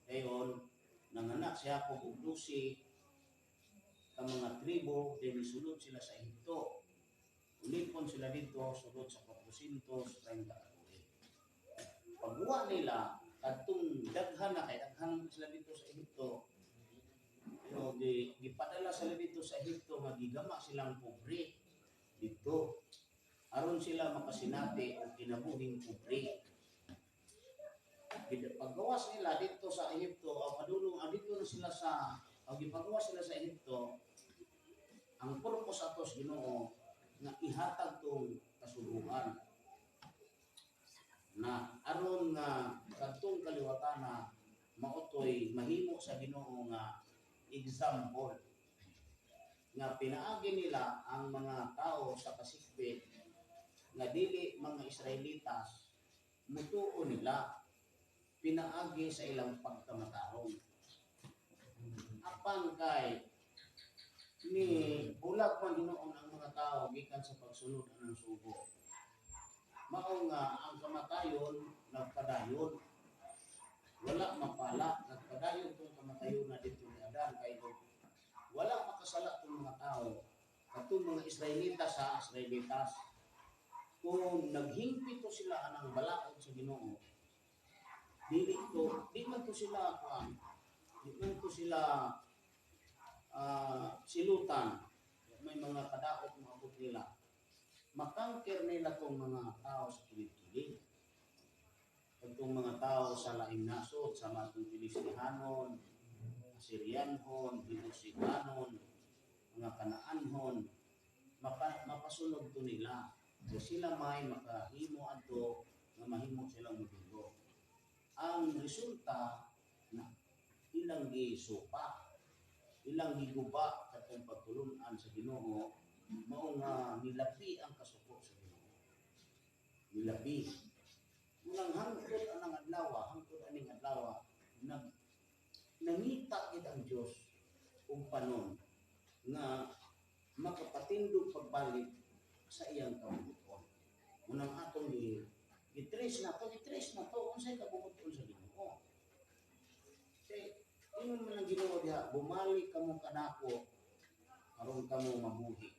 Speaker 1: Dayon nanganak si Jacob og 12 ka mga tribo, then isulod sila sa Ehipto. Ulipon sila dito sulod sa 430 katuig. Pagbuwa nila kadtong daghan na kay daghan sila dito sa Ehipto. So gipadala sila dito sa Ehipto nga gigama silang pobre dito. Aron sila makasinati og kinabuhing pobre. Paggawas nila dito sa Ehipto, padulong dito na sila sa gipagawas sila sa Ehipto, ang purpose atos Ginoo nga ihatag tong kasuluhan na aron nga kadtong kaliwatan na mautoy mahimo sa Ginoo nga example nga pinaagi nila ang mga tao sa kasikbit nga dili mga Israelitas mutuo nila pinaagi sa ilang pagkamatarong. Apan kay ni bulag man Ginoo ang mga tao gikan sa pagsunod anang sugo. Mao nga ang kamatayon nagpadayon. Wala mapala nagpadayon tong kamatayon na dito ni Adan kay wala makasala itong mga tao. Itong mga Israelitas sa Israelitas, kung naghingpito sila ng balaod sa Ginoo, di man to sila silutan. May mga kadaot maabot nila. Makangker nila tong mga tao sa kilig-kilig. Itong mga tao sa laing nasod, sa mga Pilistinanon, Assyrianhon, Jebusiganon, mga Kanaanhon, mapasunod to nila. So sila may makahimo ato nga mahimo silang mundo. Ang resulta na ilang gisupa, ilang giguba katong pagtulunan sa Ginoo, mao nga milabi ang kasuko sa Ginoo. Milabi. Unang hangkod anang adlaw, nangita gid ang Dios ug panon nga makapatindog pagbalik sa iyang kabubuton. Unang atong i-trace na to unsay kabubuton sa Ginoo. Kay ingon man ang Ginoo diha, bumalik kamo kanako aron kamo mabuhi.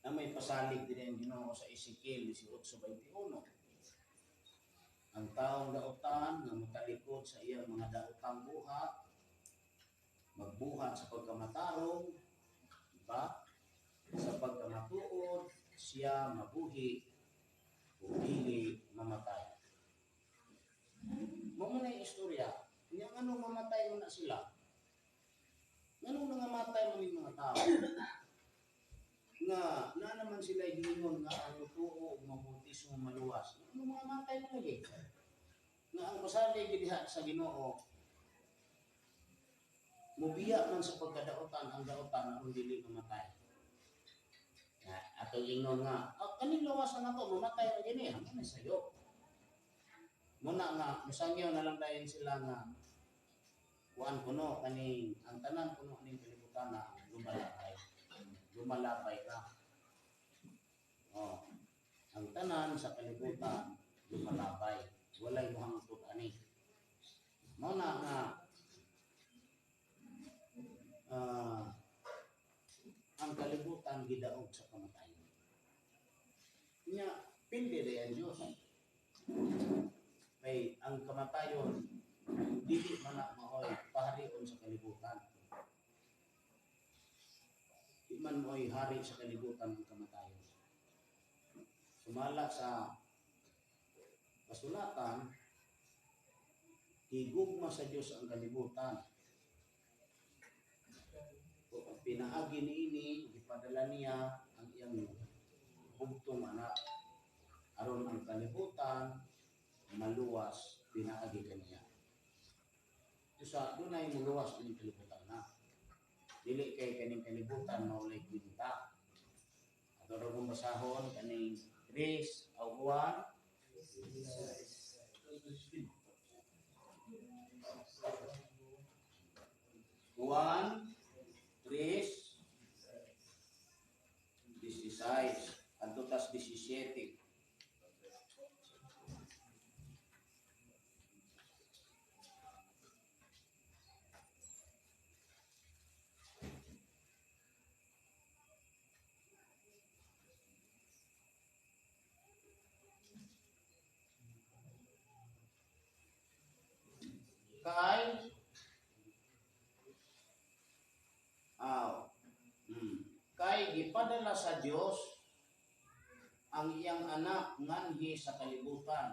Speaker 1: Na may pasalig din ang Ginoo sa Ezekiel 18:21. Ang taong dautan nga matalikod sa iyang mga daotang buhat, magbuhat sa pagkamatarong, diba? Sa pagkamatuod, siya mabuhi o dili mamatay. Mo na yung istorya, kanya ano mamatay mo na sila? Ano nangamatay mo yung mga tao? Nga, na naman sila giingon nga ang tuo o mabutis o maluwas. Ano mga matay mo lagi? Nga ang pasalig diha sa Ginoo, mubiya man sa pagkadaotan ang daotan aron dili mamatay. Ato ingon nga, kaning lawasan nato mamatay ra gini, ano na sayo. Muna nga musanyo na lang dayon sila nga kuan kuno kaning ang tanan kuno ning kalibutan na lumalabay ra. Oh. Ang tanan sa kalibutan lumalabay, walay mohangtod ani. Muna nga ang kalibutan gidaog sa kamatayon. Nya pindi ra ang Dios. Kay ang kamatayon dili man na mahoy paharion sa kalibutan. Di man mo'y hari sa kalibutan ang kamatayon. Sumala sa kasulatan, higugma sa Dios ang kalibutan. Pinaagi niini, ipadala niya ang iyang bugtong anak. Aron ang kalibutan maluwas, pinaagi kaniya. Sa dunay muluwas ang kalibutan na. Dili kay kaning kalibutan maulay kwinta. Ato ra kung basahon kaning 3 o 1 3 16 adto tas 17. Kay gipadala sa Dios ang iyang anak nganhi sa kalibutan.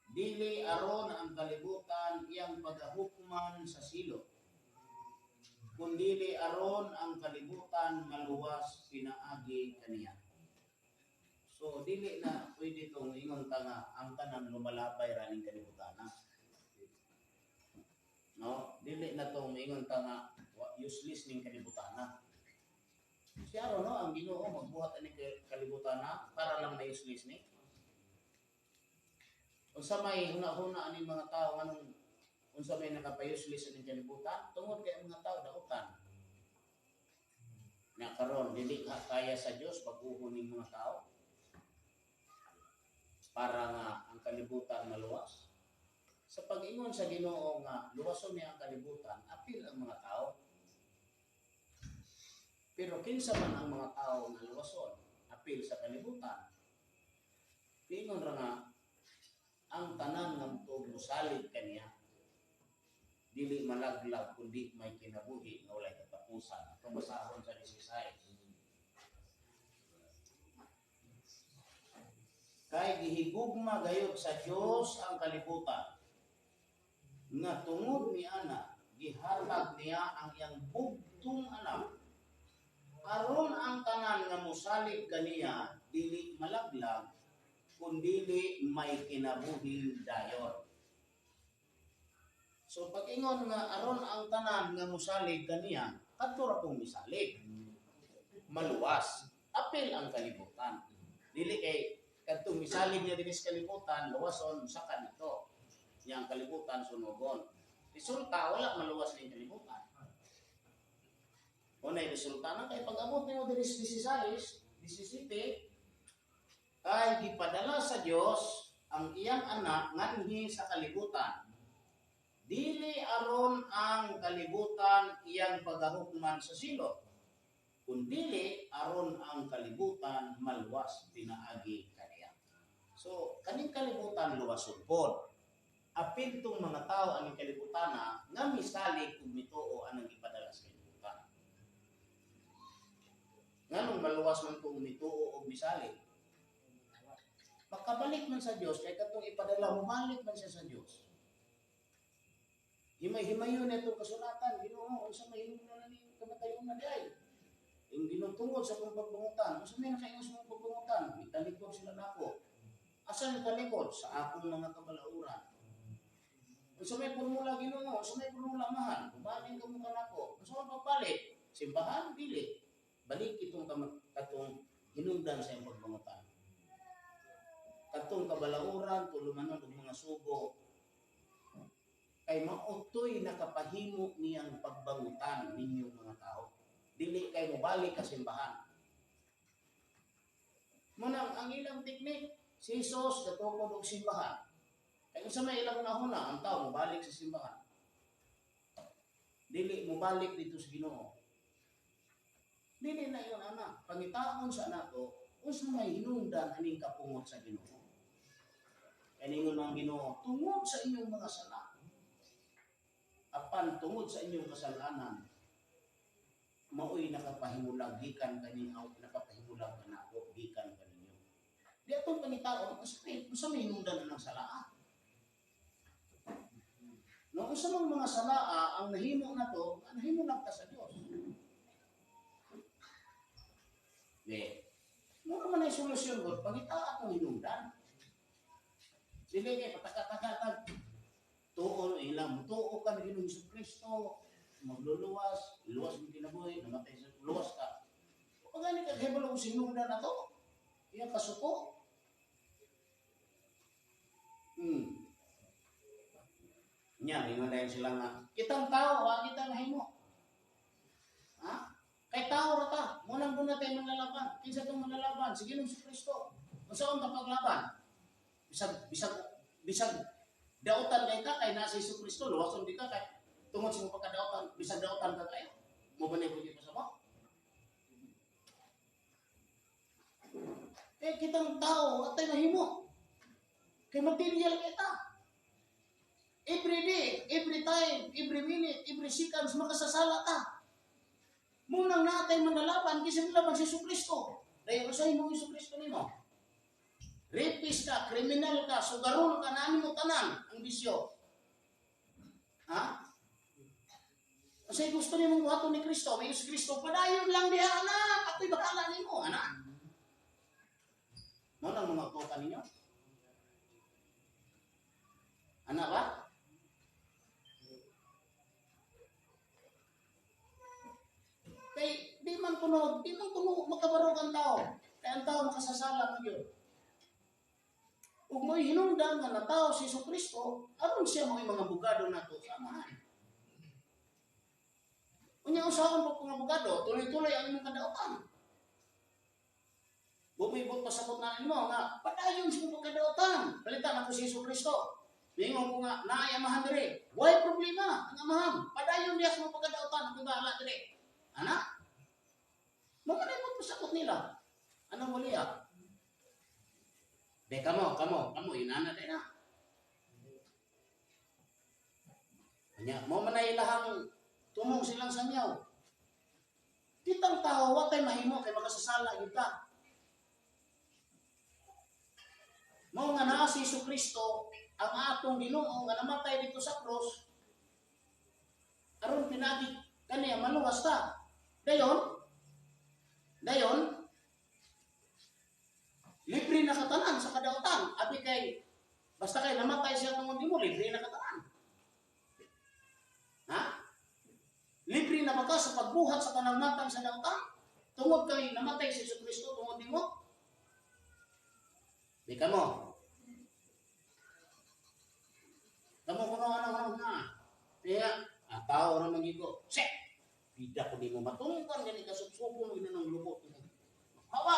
Speaker 1: Dili aron ang kalibutan iyang pagahukman sa silot, kundili aron ang kalibutan maluwas pinaagi kaniya. So dili na pwede tong ingon ta nga ang tanan lumalabay ra ning kalibutan na. No, dili na tong ingon ta nga useless ning kalibutan na. Siya no ang Ginoo magbuhat ani kalibutan na para lang na useless ni. Unsa may huna-huna ani mga tao anong unsa may nakapayuseless ani kalibutan tungod kay mga tao daotan. Na karon dili kaya sa Dios baguhon ning mga tao para nga ang kalibutan maluwas. Sa pag-ingon sa Ginoo nga luwason niya ang kalibutan, apil ang mga tao. Pero kinsa man ang mga tao nga luwason, apil sa kalibutan, ingon ra nga ang tanan nga musalig kaniya dili malaglag kundi may kinabuhi nga walay katapusan. Ito masahon sa 16. Kay gihigugma gayud sa Dios ang kalibutan nga tungod ni ana gihatag niya ang iyang bugtong anak aron ang tanan nga mosalig kaniya dili malaglag kundi may kinabuhi dayon. So pag ingon nga aron ang tanan nga mosalig kaniya, kadto ra pong misalig. Maluwas. Apil ang kalibutan. Dili kay kadto misalig niya dinis kalibutan, luwason sa kanito. Yang kalibutan sunugon. Resulta wala maluwas ning kalibutan. Unay resulta na kay pag-abot nimo dinis 16, 17 kay gipadala sa Dios ang iyang anak nganhi sa kalibutan. Dili aron ang kalibutan iyang pagahukman sa silot, kundili aron ang kalibutan maluwas pinaagi kaniya. So, kaning kalibutan luwason pod. Apil tong mga tao ang kalibutan nga misalig ug mituo anang ipadala sa kalibutan. Nganong maluwas man tong mituo ug misalig? Makabalik man sa Dios kay katong ipadala humalik man siya sa Dios. Himay-himayon itong kasulatan, Ginoo, unsa may hinungdan na ni kamatayon na diay. Yung ginutungod sa kong pagbangutan, unsa may nakaingon sa kong pagbangutan, italikod sila nako. Asa yung talikod? Sa akong mga kabalauran. Unsa may formula Ginoo, unsa may formula mahal, kumaling ka mo kanako. Unsa may pagbalik? Simbahan dili. Balik itong katong hinungdan sa iyong pagbangutan. Katong kabalauran, tulumanon og mga sugo, kay mautoy nakapahimo niyang pagbangutan ninyong mga tao. Dili kay mobalik ka simbahan. Munang ang ilang teknik, si Jesus gatukod og simbahan. Kay unsa may ilang nahuna ang tao mobalik sa simbahan. Dili mobalik dito sa Ginoo. Dili na yon ana. Pangitaon sa nato, unsa may hinungdan aning kapungot sa Ginoo. Kaningon ang Ginoo, tungod sa inyong mga sala, apan tungod sa inyong kasalanan, maoy nakapahimulag gikan kaninyo, nakapahimulag kanako gikan kaninyo. Di atong panitaon unsa may hinungdan ang salaa. No unsa mang mga salaa ang nahimo nato, nahimo lang ta sa Dios. Mo man ay solusyon gud pangita atong hinungdan. Dili kay pataka-taka tuon ilang tuo ka ni Ginoong Kristo magluluwas luwas mo kinabuhi namatay sa luwas ka pagani ka kay balong sinungdan nato iya kasuko nya ingon dayon sila nga kitang tao kita mahimo ha kay tao ra ta mo nang guna tay manlalaban kinsa tong manlalaban si Ginoong Kristo unsa ang paglaban bisag dautan kay ka kay nasa Hesus Kristo luwason di ka kay tungod sa pagkadautan bisag dautan ka kayo mo ba niyo sa mo kitang tao atay mahimo kay material kita every day every time every minute every seconds makasasala ta munang natay manlalaban kasi nilaban si Hesus Kristo dayon usahay mo Hesus Kristo nimo. Rapist ka, kriminal ka, sugaron ka, nani mo tanan ang bisyo. Ha? Kasi gusto niyo mong buhaton ni Kristo, may Yesus Kristo, padayon lang diha, anak, ako'y bahala nimo, anak. Mo nang mga tuka ninyo? Anak ba? Kay, di man kuno makabarog ang tao. Kaya ang tao makasasala mo yun. Kung mo'y hinungdan nga na tao si Hesus Kristo, aron siya mo'y mga bugado na ito samahan. Unya usahan po mga bugado, tuloy-tuloy ang imong kadautan. Bumibot pasabot na nimo nga, padayon sa imong kadautan. Palitan ako si Hesus Kristo. Mingon ko nga, naay amahan diri. Why problema? Ang amahan, padayon diya sa imong kadautan, ang bahala diri. Anak? Mga report mo sakot nila. Anong wali ah? De, kamo, inana din na. Kanya, mo man na ilahang tumong silang sanyaw. Kitang tao, watay mahimo, kay makasasala kita. Mo nga naa si Jesucristo, ang atong Ginoo nga namatay dito sa cross, aron pinagi kaniya maluwas ta. Dayon, libre na katanan sa kadautan. Abi kay basta kay namatay siya tungod nimo, libre na katanan. Ha? Libre na ba ka sa pagbuhat sa panamnatang sa dautan? Tungod kay namatay si Jesucristo tungod nimo? Di kamo. Kamu kuno ano na. Kaya tao ra man giko. Sek. Bida ko di mo matungkon gani ka susupo mo ng lubot. Hawa.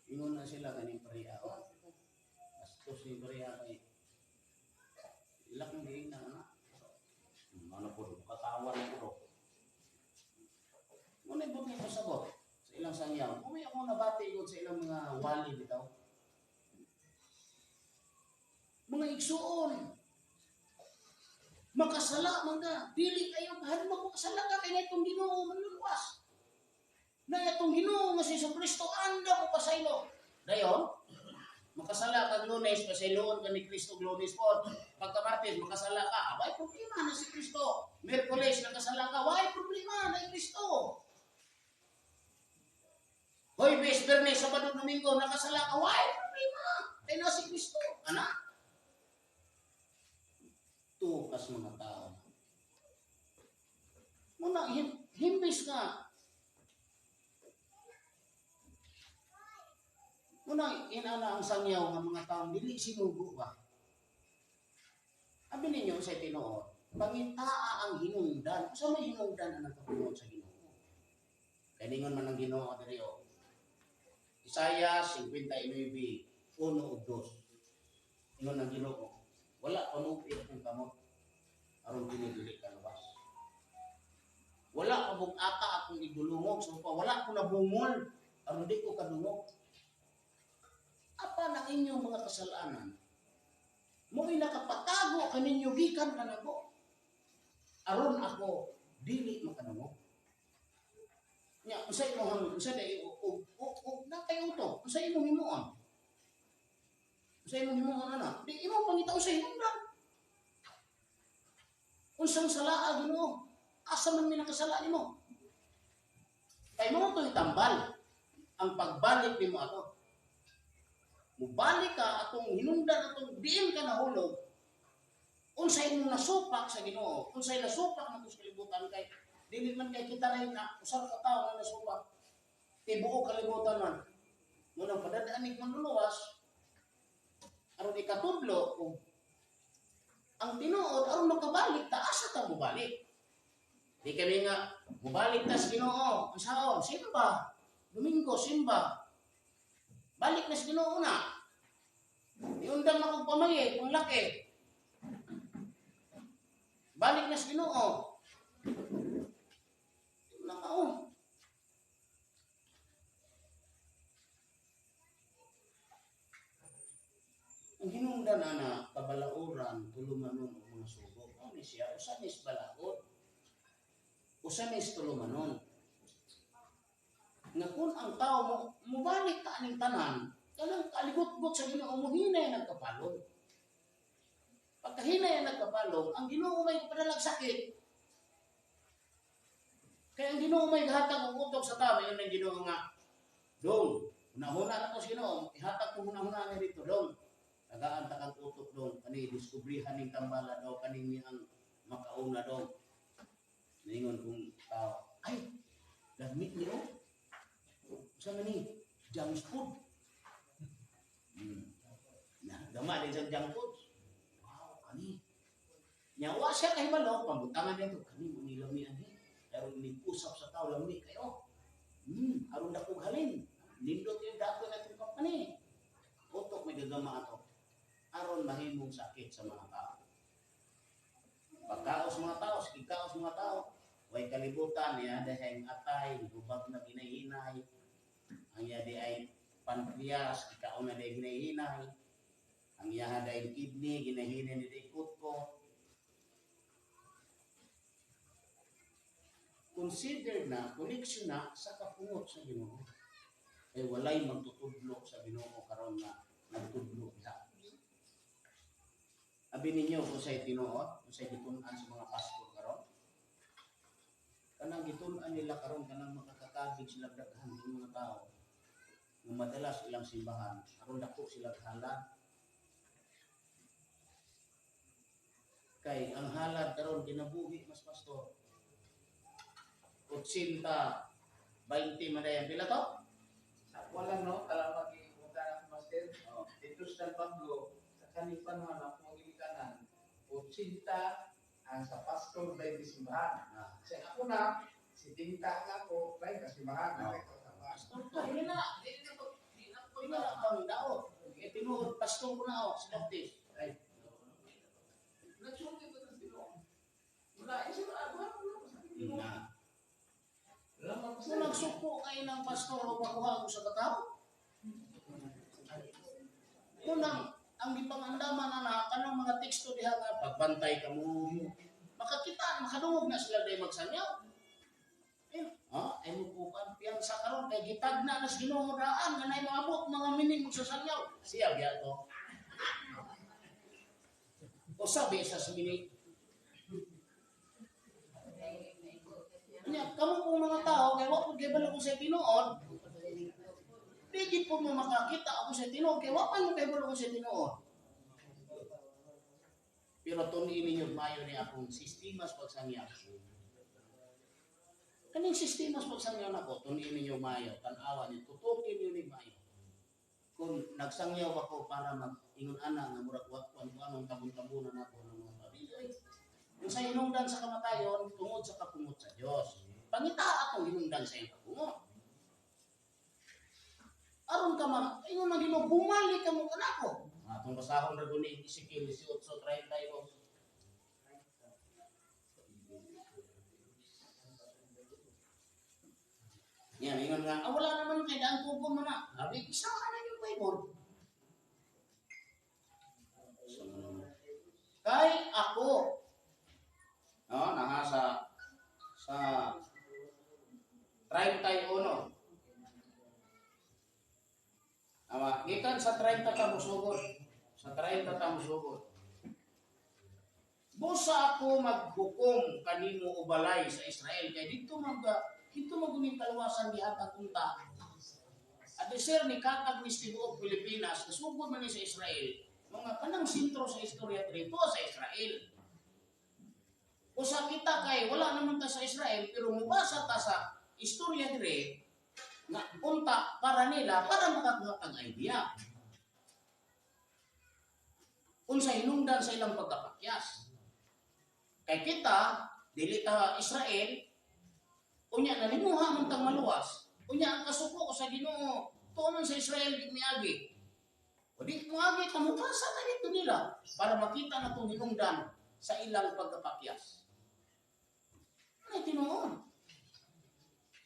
Speaker 1: Ingon na sila kaning pareha. Bastos ni pareha kay ilak ng giing na. Ano po, katawan ko. Ngunit buti ko sabot sa ilang sangyaw. Kung may ako nabati ko sa ilang mga wali bitaw. Mga igsuon. Makasala man ka. Dili kayo kahit makasala ka kaya itong Ginoo manluluwas. Na itong Ginoo nga si Jesucristo anda mo pasaylo. Dayon, makasala ka Lunes, pasayloon ka ni Kristo Lunes po. Pagka Martes, makasala ka. Why problema na si Kristo? Merkules, nakasala ka. Why problema na si Kristo? Hoy, Biyernes, Sabado, Domingo, nakasala ka. Why problema? Kaya na si Kristo. Anak? Tukas mga tao. Muna, himbis nga. Muna, inana ang sangyaw ng mga taong dili sinugo ba? Abi ninyo sa tinuod, pangitaa ang hinungdan. Sa may hinungdan na nagkapunon sa Ginoo. Kaningon man ang Ginoo diri o. Isaiah 59:1 o 2. Ingon ang Ginoo, wala panupi akong kamot aron dinidili ka luwas. Wala pa ata akong igulungog sa upa. Wala ko nabungol aron di ko kadungog. Apa na inyong mga kasalanan? Mo'y nakapatago kaninyo gikan kanako. Aron ako dili makanamo. Nya unsay imong unsay day natay uto, unsay imong himuon? Unsay imong himuon ana? Di imo pangitaw sa hinungdan. Unsang salaa Ginoo? Asa man mi nakasala nimo? Kay mo to'y tambal ang pagbalik nimo ato. Mubalik ka atong hinungdan atong diin ka nahulog. Unsay imong nasupak sa Ginoo? Unsay nasupak nato sa kalibutan kay dili man kay kita ray na usa ka tawo nga nasupak. Tibuok kalibutan man. Muna padadaanig manluluwas aron ikatudlo kung ang tinuod aron makabalik ta asa ta mobalik. Di kami nga mobalik ta sa Ginoo. Unsaon? Simba. Domingo simba. Balik na sa Ginoo na. Iundang na kong pamay, kung laki. Balik na sa Ginoo. Nakao. Ang hinungdan na kabalauran, tulumanon o mga sugo. Ano siya? Usanis balaod. Usanis tulumanon. Nga kung ang tao mubalik ka aning tanan, kanang kaligot-got sa Ginoo mo hinay nagkapalong. Pagka hinay nagkapalong, ang Ginoo may padalag sakit. Kaya ang Ginoo may hatag og utok sa tao, yun ang Ginoo nga. Dong, una-una na to sa Ginoo, ihatag ko una-una na dito, dong. Tagaan ta kang utok dong, kani diskubrihan ning tambala daw kaning ang makauna dong. Ningon kung tao, ay, lamit niyo. Sa ni junk food. Dama din sa junk food. Wow, kani. Nyawa siya kay malo, pambutangan nito kani mo nilami ani. Aron ni pusap sa tao lami kayo. Aron dakog halin. Nindot yung dato na itong company. Utok may gagama ato. Aron mahimong sakit sa mga tao. Pagkaos mga tao, sikikaos mga tao. Way kalibutan niya dahil atay, gubag na ginahinay. Ang yadi ay pancreas, ikaon na dahil ginahinay. Ang yaha dahil kidney, ginahinay ni dahil kutko. Consider na, connection na sa kapungot sa Ginoo. Ay walay magtutudlo sa Ginoo karon na nagtudlo diha. Abi ninyo kung sa'y tinuod, kung sa'y gitunan sa mga pastor karon. Kanang gitunan nila karon kanang makakakabig sila daghan ng mga tao. Nga madalas ilang simbahan, karon dako sila halad. Kay ang halad karon ginabuhi mas pastor. 80, 20 madayan pila to?
Speaker 3: Wala no, talaga mag-ipunta na sa master.
Speaker 1: Oh.
Speaker 3: Dito sa Pablo, sa kanipan naman ang pangilikanan, 80 ang sa pastor by simbahan.
Speaker 1: Ah,
Speaker 3: Kasi ako na, si Tinta nga ko, by kasimbahan.
Speaker 1: Oh. pastor to, hindi na pang daot. Eh tinuod pastor ko na ako sa baptist. Ay,
Speaker 3: Nagsulti ko ng Pinoon. Wala, isip na, wala
Speaker 1: na.
Speaker 3: Lamang
Speaker 1: Kung nagsuko kayo ng pastor o makuha ko sa katao, unang ang gipangandaman na kanang mga teksto diha nga pagbantay ka mo, makakita, makadungog na sila dahil magsanyaw. Ay mo po kampiyan sa karon kay gitag na nas Ginoo daan nga nay maabot mga mining magsasanyaw. Siya biya to. O sabi sa sumini, kamo pong mga tao, kaya wapod kayo bala ko sa tinuod, di po mo makakita ako sa tinuod, kaya wapod kayo bala ko sa tinuod. Pero tuniin ninyo mayo ni akong sistemas pagsangyaw. Kaning sistemas pagsangyaw na ko, tuniin ninyo mayo, tanawa niyo, tutukin niyo ni mayo. Kung nagsangyaw ako para mag-ingon ana nga murag kung anong tabon-tabunan ako ng mga pamilya. Yung sa hinungdan sa kamatayon, tungod sa kapungot sa Diyos. Pangita atong hinungdan sa iyong kapungot. Aron ka man, ingon man Ginoo, bumalik ka mo kanako. Atong basahon ra guni Ezekiel 18:32. Yan, ingon nga, wala naman kay daan kuko man na. Abi, isa ka na yung Bible. Kay ako, no, nasa sa 31. Gikan sa 30 ta musugod. Sa 30 ta musugod. Busa ako maghukom kanimo ubalay sa Israel kay dito maguning kaluwasan gihatag unta. At sir ni katag ni tibuok Pilipinas kasugod man ni sa Israel. Mga kanang sentro sa istorya dito sa Israel. Usa kita kay wala naman ta sa Israel pero mubasa ta sa istorya dire na unta para nila para makakuha kag idea. Unsa hinungdan sa ilang pagkapakyas. Kay kita dili ta Israel unya nalimuha man tang maluwas. Unya ang kasuko ko sa Ginoo tuon sa Israel di miagi. O di miagi ta mubasa na dito nila para makita na tong hinungdan sa ilang pagkapakyas. Ay tinuod.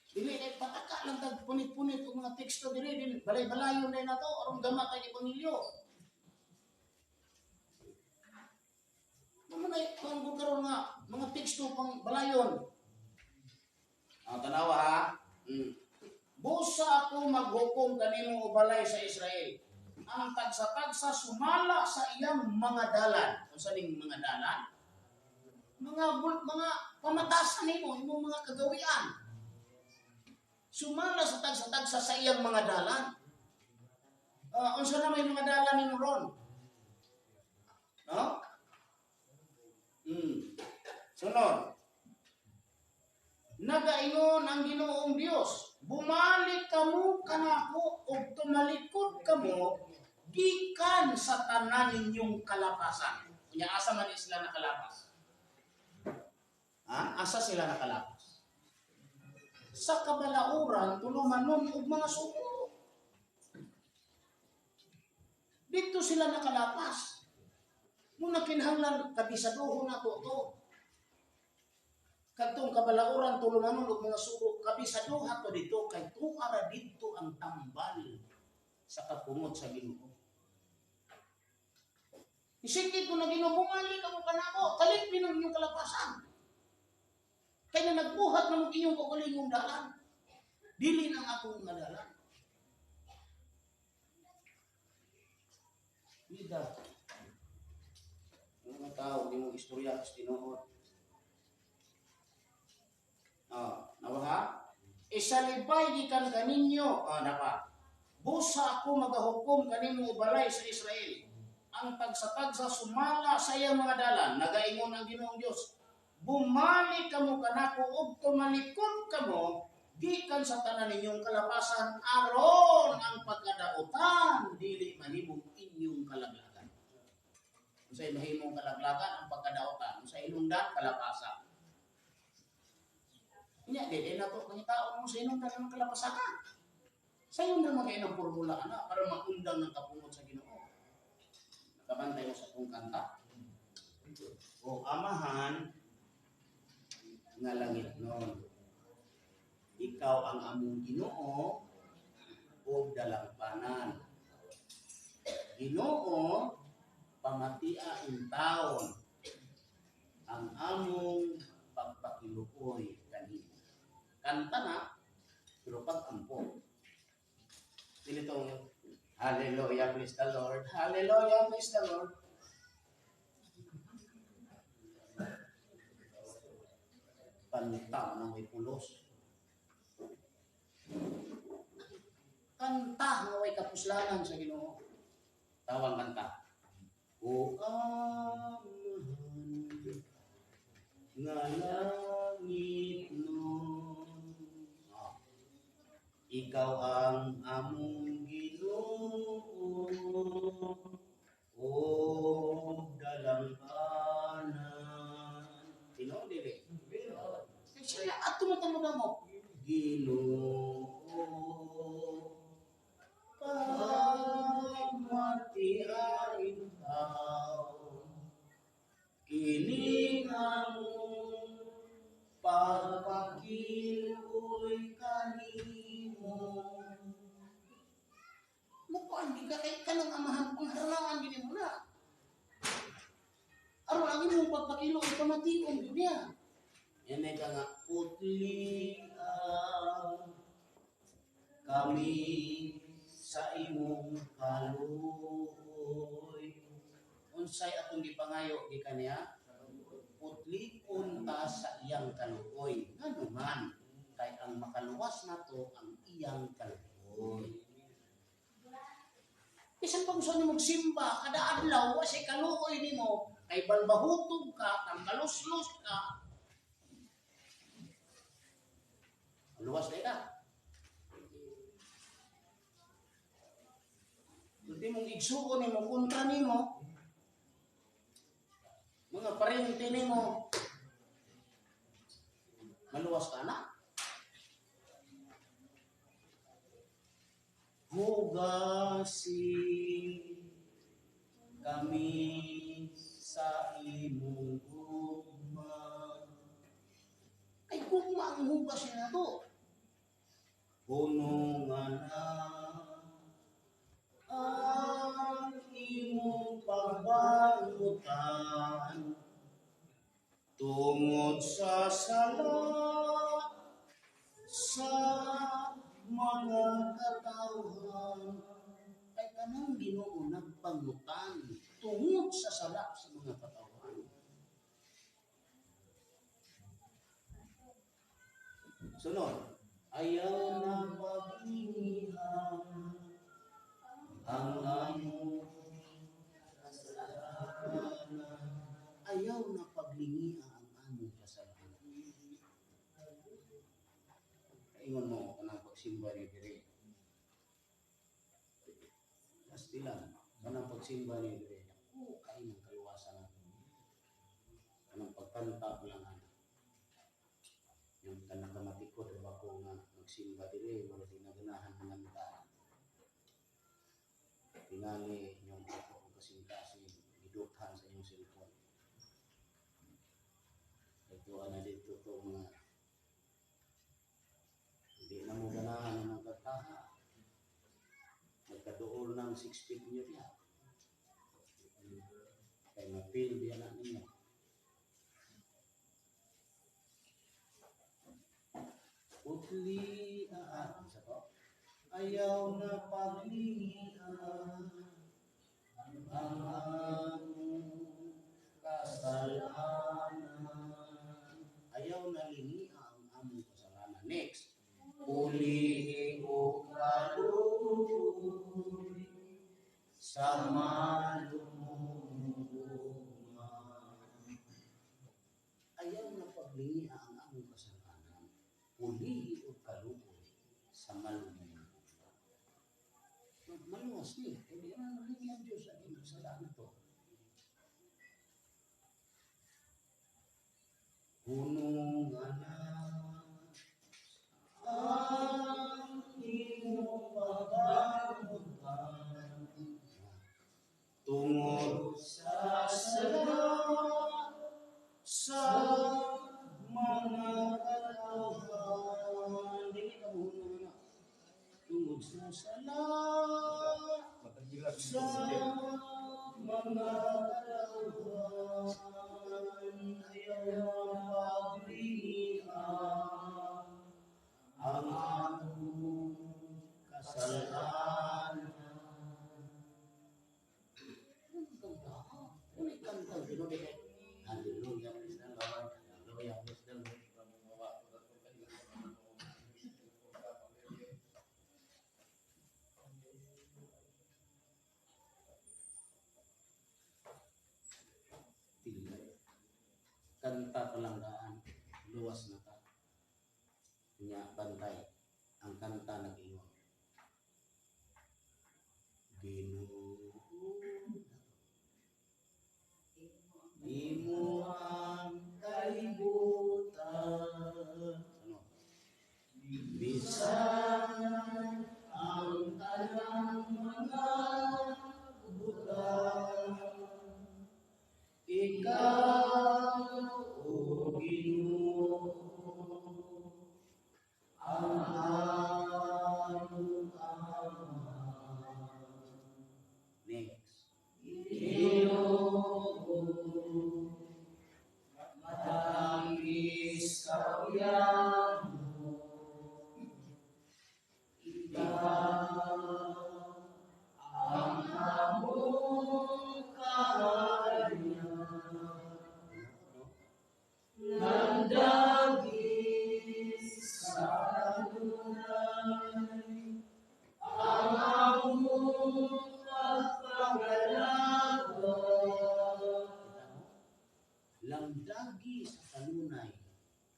Speaker 1: Dili ay pataka lang tag punit-punit og mga teksto diri balay-balayon na to aron gama kay Ebanghelyo. Naman ay kung karon nga mga teksto pang balayon. Ang tanawa ha. Busa ako maghukom kanimo ubalay sa Israel. Ang tagsa-tagsa sumala sa iyang mga dalan. Unsa ning mga dalan? Mga pamatasan nimo, imong mga kagawian. Sumala sa tagsa-tagsa sa iyang mga dalan. Unsa na may mga dalan nimo ron? No? Sunod. Nagaingon ang Ginoong Dios, bumalik kamo kanako ug tumalikod kamo gikan sa tanan ninyong kalapasan. Kunya asa man sila nakalapas? Asa sila nakalapas? Sa kabalauran tulumanon og mga suko. Dito sila nakalapas. Muna kinahanglan kabisaduhon nato to. Kadtong kabalauran tulungan ug mga sugo kabisaduha to dito kay tuara dito ang tambal sa kapungod sa Ginoo. Isikit ko na Ginoo, bumalik ka mo kanako, kalit min ang inyong kalapasan. Kaya na nagbuhat na mo inyong kagalingong dalan. Dili nang akong madalan. Ida. Ang mga tao, di mo istorya sa tinuod. Nawaha? Isalibay gikan kaninyo, napa. Busa ako magahukom kaninyo balay sa Israel. Ang tagsa-tagsa sumala sa iyang mga dalan, nagaingon ang Ginoong Dios. Bumalik kamo kanako ug tumalikod kamo gikan sa tanan ninyong kalapasan aron ang pagkadautan dili mahimong inyong kalaglagan. Unsay mahimong kalaglagan ang pagkadautan, unsay hinungdan kalapasan. Nya dili na to pangitaon mo sa hinungdan ng kalapasan. Sa iyo na mga inang formula ana para maundang ng kapungod sa Ginoo. Nakabantay mo sa kong kanta. O amahan nga langit noon. Ikaw ang among Ginoo o dalangpanan. Ginoo, pamatia in taon ang among pagpakiluoy kanimo. Kanta na, pero pag-ampo. Dilitong, Hallelujah, praise the Lord. Hallelujah, praise the Lord. Kanta na may pulos. Kanta na may kapuslanan sa Ginoo. Tawang kanta. O amahan nga langit nun. Ikaw ang among Ginoo o dalangpanan. Sino dili? Sila at tumatamo mo. Ginoo pagmatiain tao kining among pagpakiluoy kanimo. Mukuan di ka kay kanang amahan kung harangan gini mo na. Aron ang imong pagpakiluoy pamation gyud niya. Yan ay ka nga putli kami sa imong kaluoy. Unsay atong gipangayo di kaniya? Putli unta sa iyang kaluoy. Nganuman kay ang makaluwas nato ang iyang kaluoy. Bisan pa gusto nimo magsimba kada adlaw wa say kaluoy nimo kay balbahutog ka, tanggalos-los ka. Luwas na ka. Hindi mong igsuon nimo kontra nimo. Mga parente nimo. Maluwas ka na. Hugasi kami sa imong gugma. Ay gugma ang hugas na to. Punungan na ang imong pagbangutan tungod sa sala sa mga katawhan. Ay kanang Ginoo nagpangutan tungod sa sala sa mga katawhan. Sunod. Ayaw na paglingihan ang among kasalanan. Ayaw na paglingihan ang among kasalanan. Ingon mo kanang pagsimba ni diri. Pastilan, kanang pagsimba ni diri. Kay ng kaluwasan natin. Kanang pagkanta lang yung kanang kamatikod ba ko nga magsimba diri wala ginaganahan ng ta. Tingali yung ako kasing-kasing gidukhan sa inyong cellphone. Kaya Tuwa na dito to mga hindi na mo ganahan ng kataha. Nagkadool ng 6 feet niyo niya. Kaya na-feel diyan na niya. Putli isa to. Ayaw na paglihian ang among kasalanan. Ayaw na lihian ang among kasalanan. Next. Uli o kaluoy sa malumuman. Ayaw na paglihian ang among kasalanan. Uli o kaluoy sa malumuman. Maluwas niya. Hindi na nalingin ang Diyos sa inyong kasalanan ito. Punong anak ang iyong pagkakutan tungod sa sala sa mga katawhan. Dili ka punong anak. Tungod sa sala sa mga katawhan ayaw ang paglihian ang among kasalanan. Hallelujah, praise the Lord. Hallelujah, praise the Lord. Kanta palanggaan, luwas na ka. Nya bantay, ang kanta nag-ingon. Ginoo, imo ang kalibutan. Ano? Bisan ang tanang mga bulan, ikaw o Ginoo ang among Ama. Next. Ginoo, matangis kauyang mo, ikaw ang among kaharian. Nandagis sa kanunay ang among pagpangalaga. Langdagi sa kanunay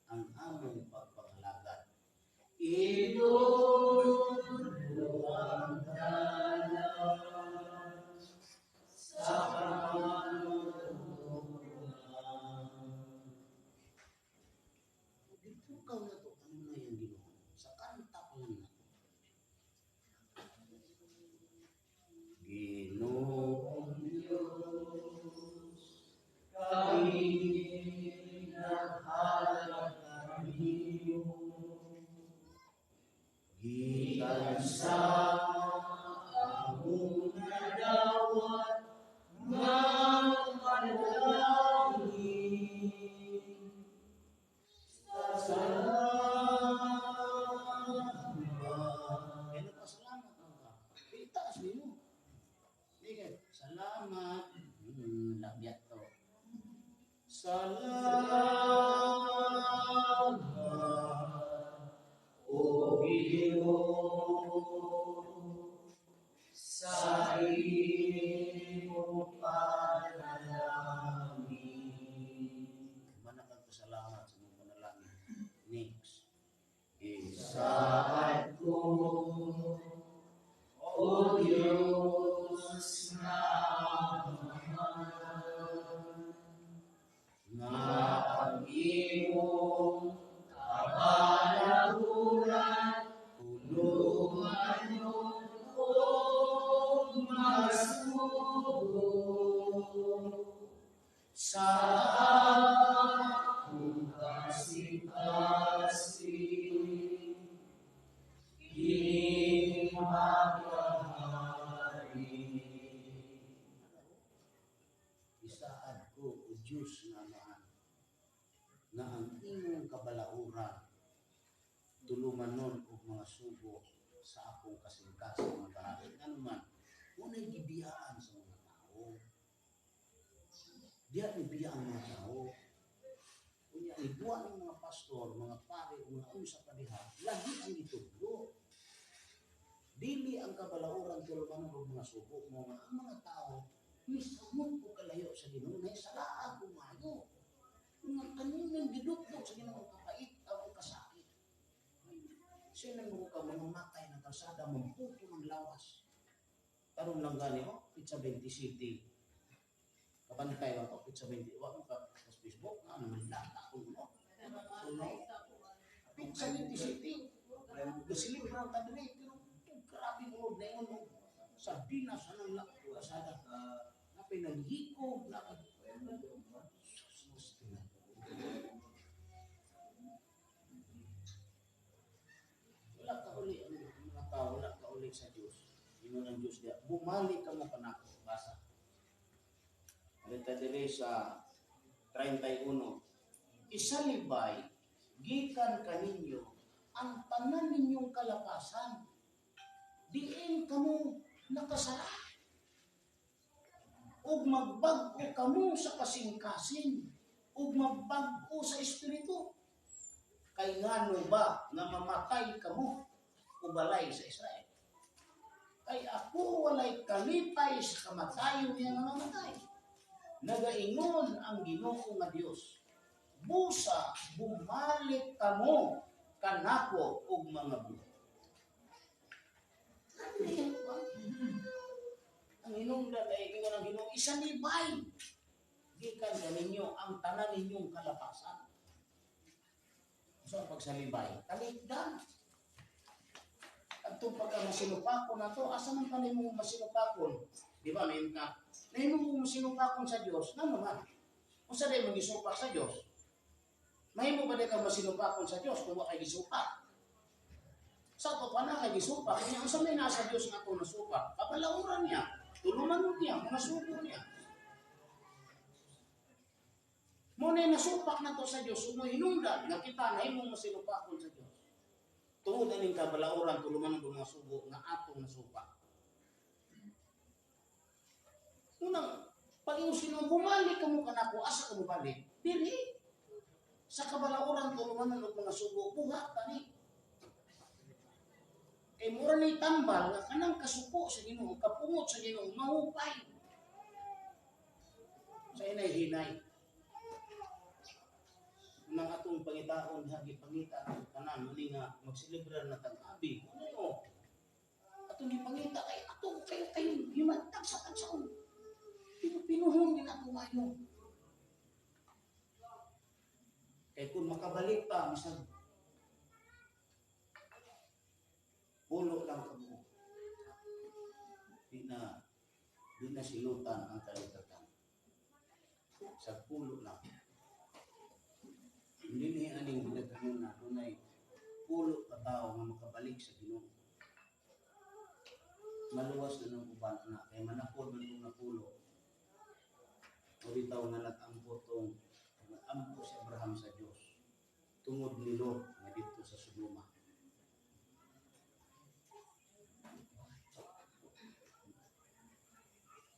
Speaker 1: ang among pagpangalaga. Inulo ang dalan sa ikaw na to, ano na yan Ginoo? Sa kanta ko lang na to. Ginoong Diyos, kami naghahanap kaniyo. Gikan sa among nadawat, mga panalangin. Salamat. Kaya nagpasalamat ka. Itaas mo. Sige, salamat. Labyat to. Salamat. O Ginoo, sa iyong panalangin. Manakag pasalamat sa mong panalangin. Next. Isaad ko, O Diyos na mahal, na ang iyong kabalaguran, tulungan niyo kong masugo sa akong Diyos nga amahan na ang imong kabalauran tulumanon og mga sugo sa akong kasing-kasing mga kahapon. Ano man, unay gibiyaan sa mga tao. Diya ibiya ang mga tao. Kunya, ibuwa ng mga pastor, mga pare, mga unsa pa diha, lagi ang itudlo. Dili ang kabalauran tulumanon og mga sugo mo nga ang mga tao mismo ko kalayo sa Ginoo na sala ako mayo. Nga kaninang gidukdok sa Ginoo kapait o kasakit. Sino mo ka mamamatay ng kalsada, mamputo ng lawas. Karon lang gani mo, Pizza 20 City. Kapantay lang to, Pizza 20. Wa mo ka sa Facebook, ano man lata ko mo. Pizza 20 City. Gasilip lang ta diri, pero grabe mo na yun. Sardinas, anong kalsada. Napay naghiko, napay wala ka uli ang mga tao, wala ka uli sa Diyos. Yun ang Diyos diya. Bumalik ka mo kanako. Basa. Alita dire sa 31. Isalibay, gikan kaninyo ang tanan ninyong kalapasan. Diin kamo nakasara. Ug magbag-o kamo sa kasing-kasing. Ug magbag-o sa espiritu. Kay ngano ba nga mamatay kamo ubalay sa Israel? Kay ako walay kalipay sa kamatayon niya nga mamatay. Nagaingon ang Ginoo nga Dios. Busa bumalik kamo kanako og mga buhi. Ang hinungdan ay ingon ang Ginoo isanibay. Gikan kaninyo ang tanan ninyong kalapasan. So, pagsalibay, kaligdan. At ito pagka masinupakon na to, asa man pa mo masinupakon? Di ba, may ka, na mo masinupakon sa Diyos, na naman. Kung sa day magisupak sa Diyos, may mo ba di ka masinupakon sa Diyos kung wala kay gisupak? Sa to pa na kay gisupak, kung sa may nasa Diyos nga ito nasupak, kapalauran niya, tuluman niya, mga suko niya. Muna nasupak na to sa Diyos, mo hinungdan nga kita na imong masinupakon sa Diyos. Tungod aning kabalauran tuluman ng mga sugo nga atong nasupak. Unang pag imo sino bumalik kamo kanako asa ka balik? Dili. Sa kabalauran tuluman ng mga sugo buhat tani. Kay mura ni tambal nga kanang kasuko sa Ginoo, kapungot sa Ginoo mahupay. Sa inay hinay. Nang atong pangitaon hagi pangita ang tanan muli nga magselebrar na tag-abi kuno atong gipangita kay atong kayo himantag sa tansaon pinuhon din ato ayo kay kung makabalik pa misag pulo lang kamo di na silutan ang kaligatan sa pulo lang. Hindi niya aning ginaganon na dunay pulo ka tao nga makabalik sa Ginoo. Maluwas na ng uban na kay manapod man itong napulo. O bitaw nga nag-ampo tong nag-ampo si Abraham sa Diyos. Tungod ni Lot nga dito sa Sodoma.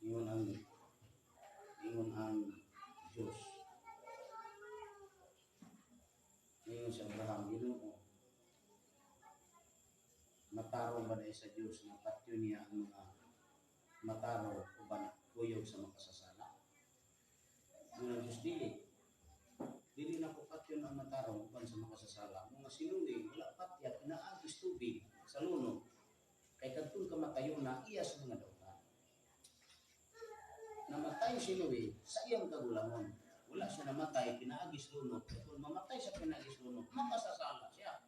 Speaker 1: Ingon ang Diyos. Ngayon si Abraham, Ginoo, mataro ba dahil sa Diyos na patyo niya ang mga mataro o ba kuyog sa makasasala? Muna Diyos dili na ko patyo ang mataro o sa makasasala. Mga sinuwi, wala patya, pinaagis tubig sa luno. Kay kadtong kamatayo na iya sa mga dautan. Namatay sinuwi sa iyang kagulangon. Wala siya namatay, pinaagis lunod. Kung mamatay sa pinaagis lunod, makasasala siya.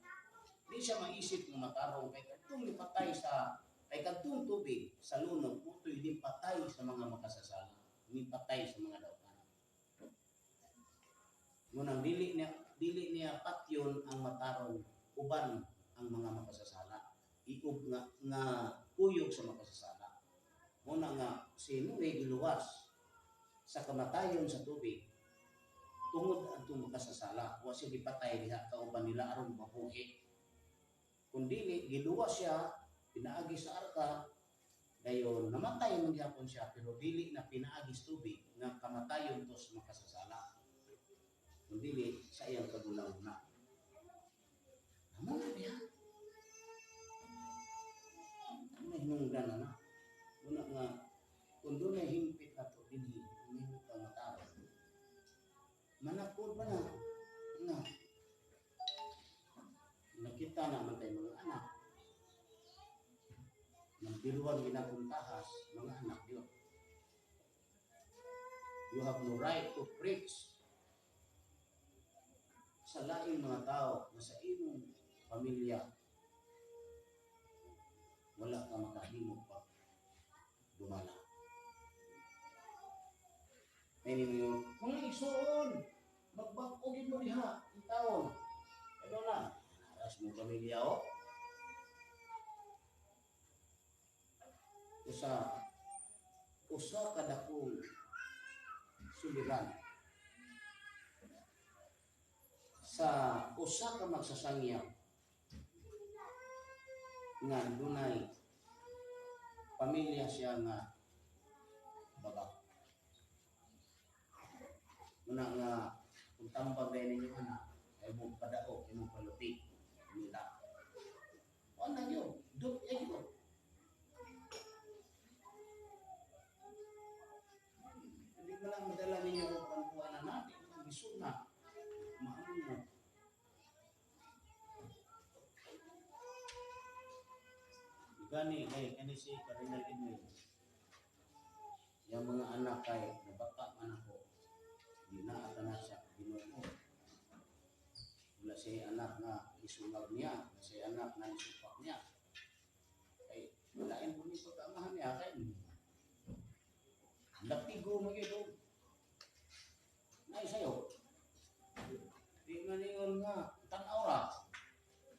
Speaker 1: Hindi siya maisip ng matarong kay kadtong patay sa kay kadtong tubig sa lunod, utoy di patay sa mga makasasala. Di patay sa mga dautan. Ngunang dili niya patyon ang matarong uban ang mga makasasala. Iog nga kuyog sa makasasala. Muna nga sino ay giluwas sa kamatayon sa tubig. tungod atong makasasala, wa siya gipatay diha kauban nila aron mabuhi. Kun dili giluwas siya, pinaagi sa arka, dayon namatay man gyapon siya pero dili na pinaagi sa tubig nga kamatayon tos makasasala. Kun dili sa iyang kagulaw-na. Amo na diha. Ano hinungdan na? Una nga kung doon ay himpit ato dinhi, humimik ka matao. Manapod ba na? Nga. Nakita naman tayo mga anak. Nang biluan ginapuntahas, mga anak yun. You have no right to preach sa laing mga tao na sa imong pamilya wala ka makahimo pa dumala. May ninyo, mga igsoon, magbakogin mo diha, ang taon. Ano na? Aras mo pamilya o? Usa kada kong suliran. Sa usa ka magsasangyaw nga dunay pamilya siya nga baba. Muna nga kung tambag na ninyo anak, ay mong padao, ay mong palupi nila. O na yun, doon ay yun. Hindi mo lang madala ninyo kung pangkuhan na natin, ang iso na. Maano mo. Gani si Cardinal Edwin. Yung mga anak kay nabata man ako. Di na ata na siya Ginoo. Wala siya anak na isungag niya, wala siya anak na isupak niya. Ay walain po ni pagkamahan niya kay lapigo mo gyud. Nay sayo. Di man ingon nga tan-aw ra.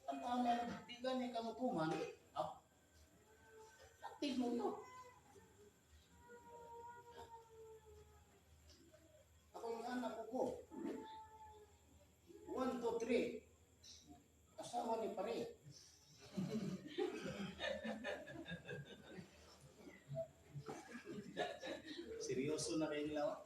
Speaker 1: Tan-aw na di gani ka mutuman. Tignan mo. Ako yung anak ko. 1, 2, 3. Asawa ni pare. Seryoso na rin nila.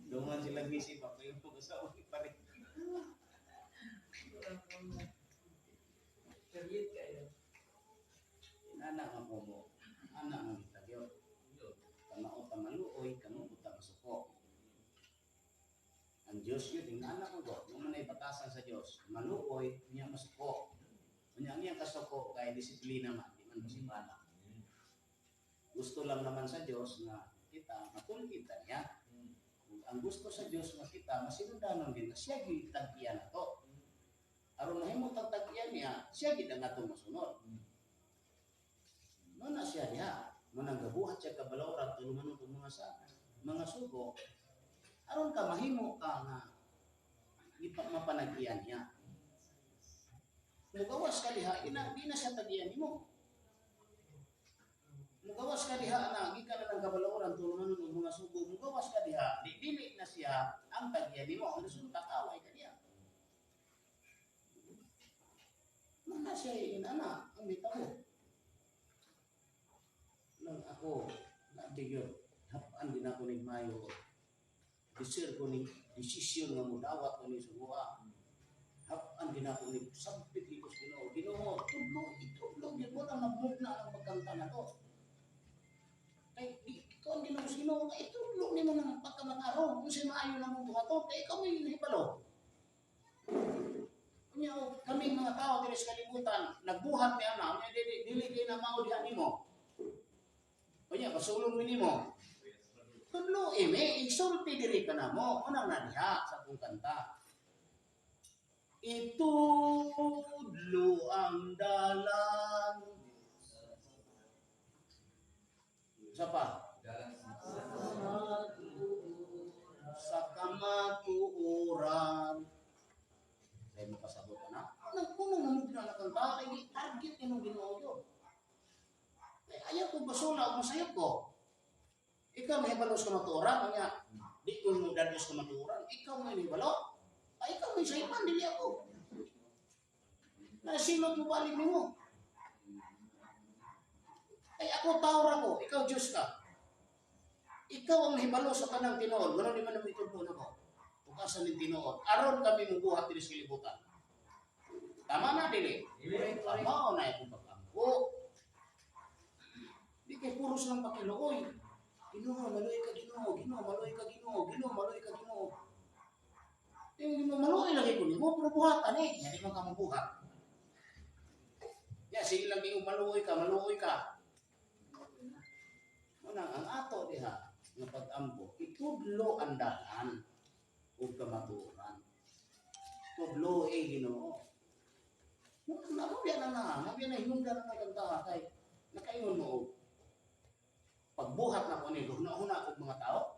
Speaker 1: Duman silang isip ako yung pag-asawa ni pare. Anak nga po mo. Anak nga itagyo. Kamao tamaluoy, kamo utang suko. Ang Diyos yun, yung anak mo ko. Nung manay batasan sa Diyos, maluoy, niya masuko. Niya kasuko, kaya disiplina man, di man masibala. Gusto lang naman sa Diyos na kita, matulkita niya. Ang gusto sa Diyos nga kita, masinundanon din na siya gitagpian na to. Aron mahimong tagtagpian niya, siya gitang atong masunod. Noon na siya niya, munang gabuhat siya kabalawran, tulumanon itong mga sugo, aron ka mahimo ka nga mapanagpian niya. Mugawas ka diha, di na siya tagian mo. Mugawas ka diha na gikan na ng kabalawran tulumanon og mga sugo, mugawas ka diha, dili na siya ang tagyan nimo, ang sunod kakaway ka diha. Mana siya inana ang mitabo. Nang ako natigyo, hapan din ako ni Mayo. Disir ko ni desisyon nga mudawat ko ni suguha. Hapan din ako ni sampit ikos Ginoo, tudlo gyud mo lang nagmugna ang pagkanta na to. Kay ikaw hindi mo sino nga itulong ni mo ng pagkamataro kung sino maayo na mong buhaton kay ikaw may hibalo. Kunya kami mga tao diri sa kalibutan nagbuhat mi ana unya dili kay na mao diha nimo. Kunya pasulong mi nimo. Tudlo ime isulti diri ka na mo unang na diha sa akong kanta. Itudlo ang dalan sa pa sa kamatuoran. Dahil mo pasabot na. Nagpunong namog na nakanta. Kaya target Dikit inong Ginoo yun. Ay, ayaw ko basula o masayop ko. Ikaw may balos ka maturan, kanya, di ko mo dados ka maturan, ikaw may balo. Ay, ikaw may sayapan, dili ako. Nasilot mo balik mo. Ay, ako tawra ko, ikaw Diyos ka. Ikaw ang hibalo sa tanang tinood, gano'n di man naman itulpo na ko. Tukasan ng tinood, aron kami mong diri sa kalibutan. Tama na, dili? Tama o na itong pagkampo. Di kay puros lang pakiluoy. Ginoo, maloy ka Ginoo, Ginoo, maloy ka Ginoo, Ginoo, maloy ka Ginoo. Ginoo, maloy lagi ko nimo, pero buhatan eh. Hindi mo ka mabuhat. Ya, sige lang ginoo, maluoy ka, maluoy ka. Unang ang ato diha nga pag-ampo, itudlo ang dalan ug kamatuoran. Tudlo Ginoo. Mabiyan na, mabiyan na hinungdan na kanta kay nakaingon mo pagbuhat na ko ni huna-huna og mga tao.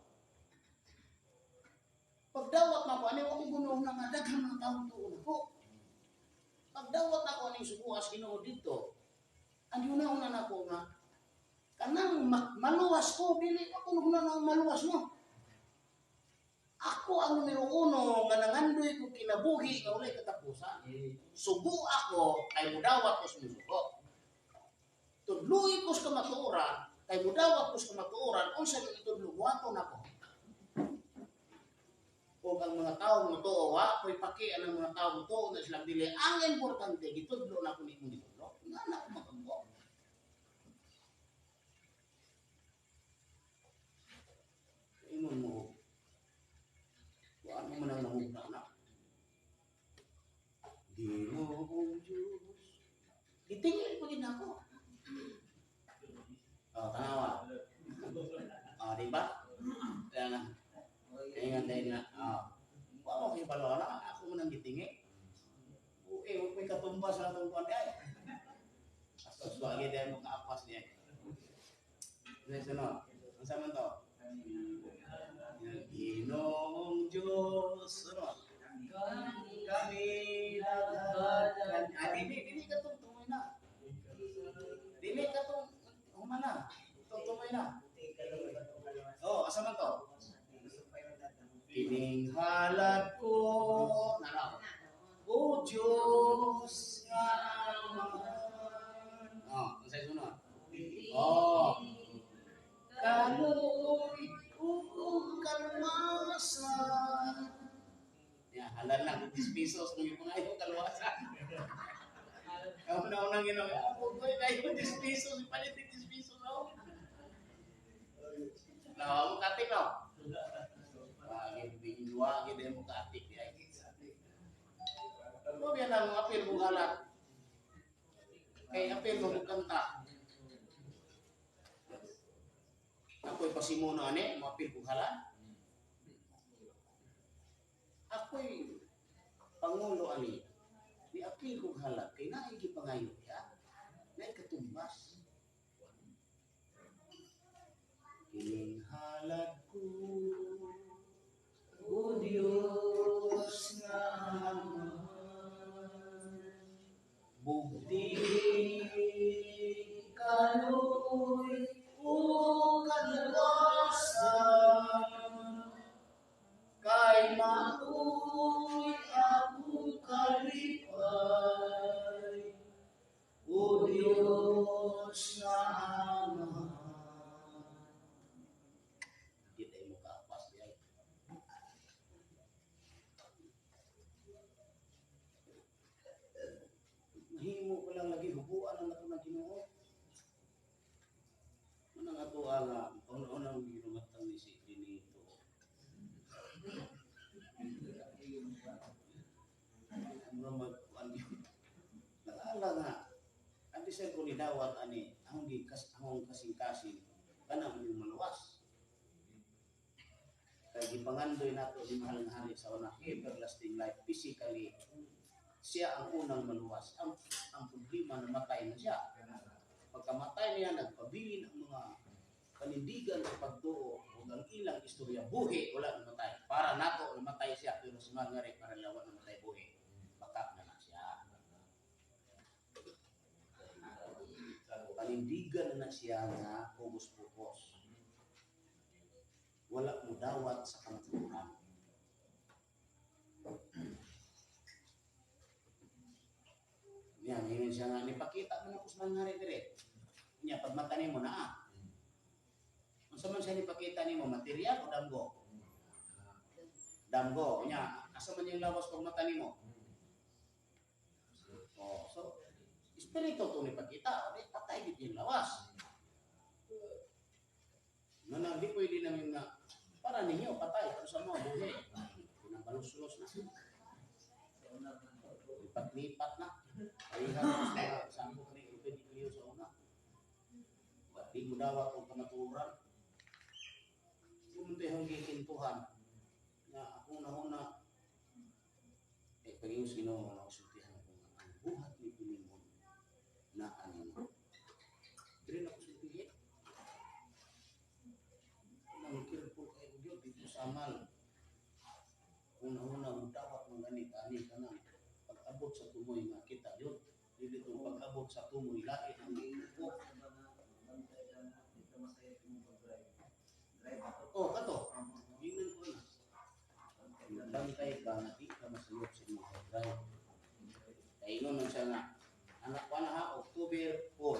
Speaker 1: Pagdawat na ko ani wa ko gunom na nga daghang mga tao tuon ko. Pagdawat na ko ning subuas Ginoo dito. Ang una-una na ko nga kanang maluwas ko dili ako na maluwas mo. Ako ang numero 1 nga nangandoy ko kinabuhi nga walay katapusan. Subo ako kay mudawat ko sa subo. Tudloy ko sa kamatuoran kay mudawat ko sa kamatuoran unsa man itudlo buhaton nako. O ang mga tao mo to wa koy pakian ang mga tao mo to na sila dili ang importante gitudlo na ko nimo gitudlo. Nga na ko makambo. Ingon mo ano man ang namugna na? Ginoong Diyos. Itingin ko din ako. Tanawa. Diba? Kaya na. Ingat dahil na. Wala ko pala na. Ako mo nang gitingi. Huwag may katumbas na itong kuwan ay. Aswagi dahil mo kaapas niya. Sunod. Ang saman to? Ginoong Diyos, ano? Kami naghahan. Dili ka itong tumoy na. Dili ka itong humana. Itong tumoy na. Asa man to? Kining halad ko. Naraw. O Diyos nga naman. Ang sa'yo sunod. Kaluoy kalwasan. Halal lang, 10 pesos kung yung mga kalwasan. Ako na unang ginawa, ako ko yung 10 pesos, ipalit 10 pesos ako. Ako katik no? Wagi din mo katik. Ano yan ang apil mong halat? Kaya apil mong kanta. Ako'y pasimuna ani, mapil kong halat. Ako'y pangulo ani, ni apil kong halat, kay naigi pangayon ya, na ikatumbas. Kining halat ko, O Diyos nga naman, bukti kaluoy o kalwasan, kay maoy ako kalipay, O Diyos nga Ama. Kita mo kapas diay. Mahimo ko lang lagi hubuan ang nato ng Ginoo. Manang ato ala, unang ginumatang ni si Dinito. Ano magkuan yun? Nag-ala nga. Ang design ko ni Dawat ani, ang kasing-kasing, kanang yung maluwas. Kaya gipangandoy nato di mahal nga hari sa una, everlasting life, physically, siya ang unang maluwas. Ang problema na matay na siya. Pagkamatay niya, nagpabilin ang mga panindigan ng pagtuo o ang ilang istorya, buhi, wala namatay. Para nato, namatay siya, pero si Margaret, para lawan namatay buhi. Bakak na siya. panindigan na siya nga pugos-pugos. Wala mo dawat sa kanturan. Yan, yun siya nga, nipakita mo na kusman nga rin dire. Nya, pag mata nimo na Kung sa man siya nipakita nimo, material o damgo? Damgo. Nya, asa man yung lawas pag mata nimo? Oh, so, espiritu ito nipakita. Di, patay dito yung lawas. Na di pwede namin na, para ninyo, patay. Pero sa mga buhay, pinabalos-los na. Lipat-lipat na. Kaya nga, saan ko kami ipiniliyo sa una. Di mo dawat o kamaturan. Kumunti ang gikintuhan na akong nahuna paging sino na usultihan ko ang buhat ni Pilimon na anino. Dire na usultihin. Nangikir po kayo yun dito sa amal. Kung nahuna mo dawat ng ganit-ani ka na pag-abot sa tumoy nga kita yun. Dito pag-abot sa tumoy lain ang iupo. Oh, kato. Yun ko na. Bantay ka na di ka masayot sa mga drive. Kaya yun man siya nga. Anak ko na ha, October 4.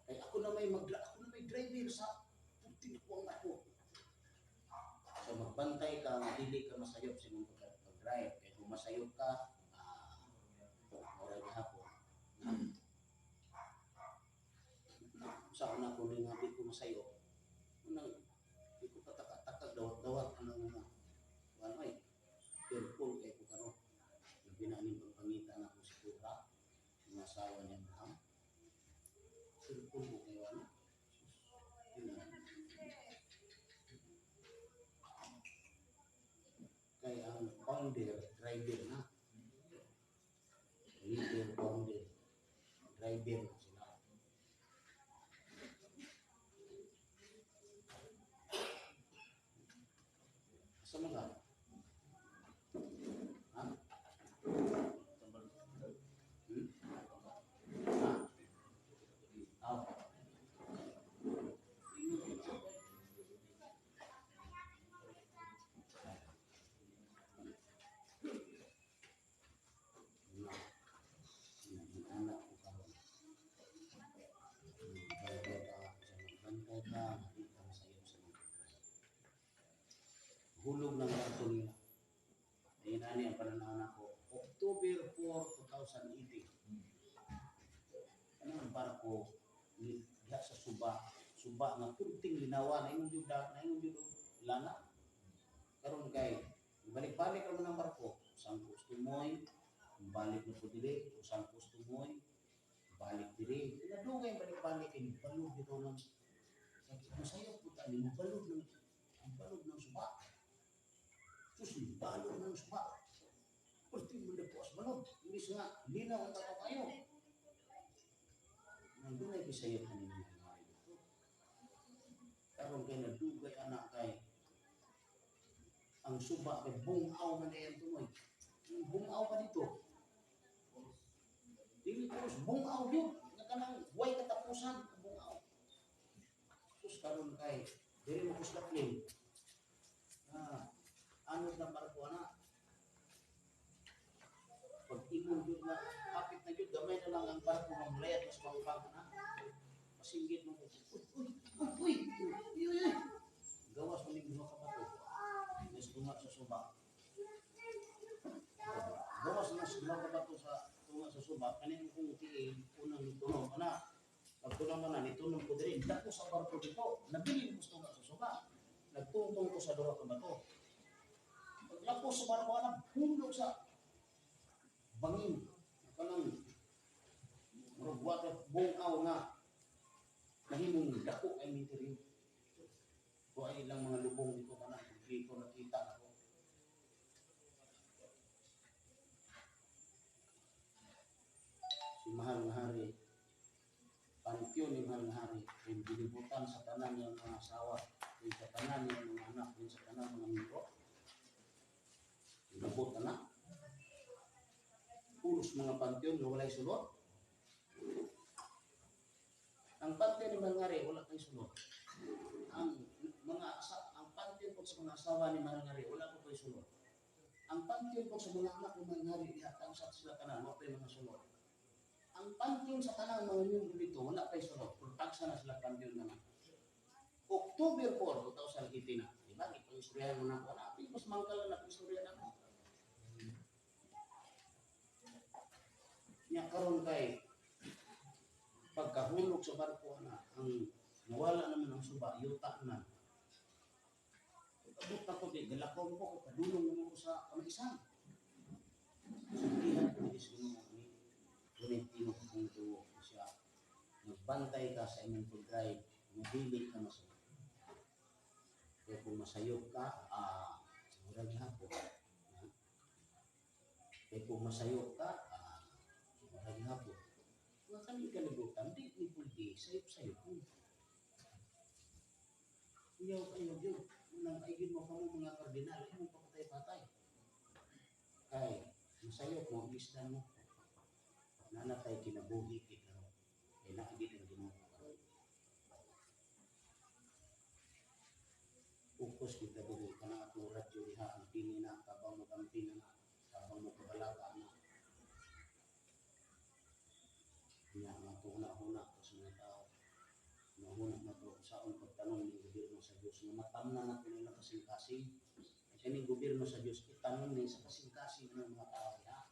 Speaker 1: Kaya ako na may driver sa puti-puwang ako. So magbantay ka, hindi ka masayot sa mga pag-drive. Kaya kung masayot ka, oray hapon. Sa una ko rin nga di ko masayot. Di ko patakak-takak, dawat-dawat ano mga ano ay careful kay ko karon. Binaning pagpangitan ako si Pura, yung asawa niya Abraham. Careful ko kayo ano. Kaya ang founder, driver na. Leader, founder, driver na sila. Sa mga ha? Hulog ng karto nila. Ayun na ang pananahan ako. October 4, 2018. Ano ang barko diha sa Suba. Suba nga kunting linawan. Ayun yung lana. Karon kay balik-balik naman ang barko. Sang kustumoy, balik na po dili. Sang kustumoy, balik dili. Pinadugay balik-balik. Kaya balog dito lang. Masaya po tayo. Balog ng Suba. Terus balog ng Suba. Pwede mo na po as balog. Hindi nga, linaw ang tao kayo. Nandun ay bisaya ka ninyo mga ito. Karon kay nadugay anak kay ang Suba kay bungaw man yan tumoy. Bungaw pa dito. Dili terus bungaw yun. Nakanang way katapusan bungaw. Terus karon kay dili mo kuslaklin. Ano na barko na? Pag ingon yun na, kapit na yun, gamay na lang ang barko ng layat mas pangpang na. Masinggit mo ko, uy, gawas mo ning mga kapato. Mas tunga sa Suba. Gawas na sa mga kapato sa tunga sa Suba. Kanin kong tiil, unang nitunog. Pag tunang mo na, nitunog ko din. Dako sa barko dito, nabili mo tunga sa Suba. Nagtungtong ko sa dura ka bato. Paglapos sa barko na, hulog sa bangin. Kanang water bungaw nga mahimong dako ay mintirin. Kung ay ilang mga lubong dito ka na, hindi ko nakita ako. Si Mahal na Hari, pantyon ni Mahal na Hari, ay binibutan sa tanan ng mga asawa, sa tanan ng mga anak, sa tanan ng mga mito. Nabot na. Pulos mga pantyon na walay sulod. Ang panty ni Marangari wala kay sulod. Ang panty po sa mga asawa ni Marangari wala po kay sulod. Ang panty po sa mga anak ni Marangari ihatang sa sila tanan wala kay mga sulod. Ang panty sa tanang mga miyembro dito wala kay sulod. Pagsa na sila panty naman. October 4, 2018 na. Diba? Ipang-istoryahan mo na ako. Natin, mas mangkala na istorya na ako. Niya karon kay pagkahulog sa barko na ang nawala naman ang suba, yuta na. Abot na ko di, galakon ko, padulong naman ko sa kamaisan. Sabihan ko di sino ni Valentino kung tuwo siya. Magbantay ka sa inyong pag-drive, mabili ka masaya. Kaya kung masayok ka, murag hapon. Kaya kung masayok ka, murag hapon. Mga kaming kalibutan, di pwede, sayop-sayop mo. Iyaw kayo yun. Unang aigin mo ka mo mga kardinal, ay mong papatay-patay. Kay, masayop mo, listan mo. Nanatay kinabuhi kita. Kaya naigit ang ginagawa. Focus kita diri kanang atong radyo diha ang pili na kabang mo kampina na kabang mo kabalaka na niya nga ito huna-huna sa mga tao mahuna na ito saon pagtanong ng gobyerno sa Diyos na matamna na ito nila kasing-kasing ay kaning gobyerno sa Diyos itanong niya sa kasing-kasing ng mga tao ha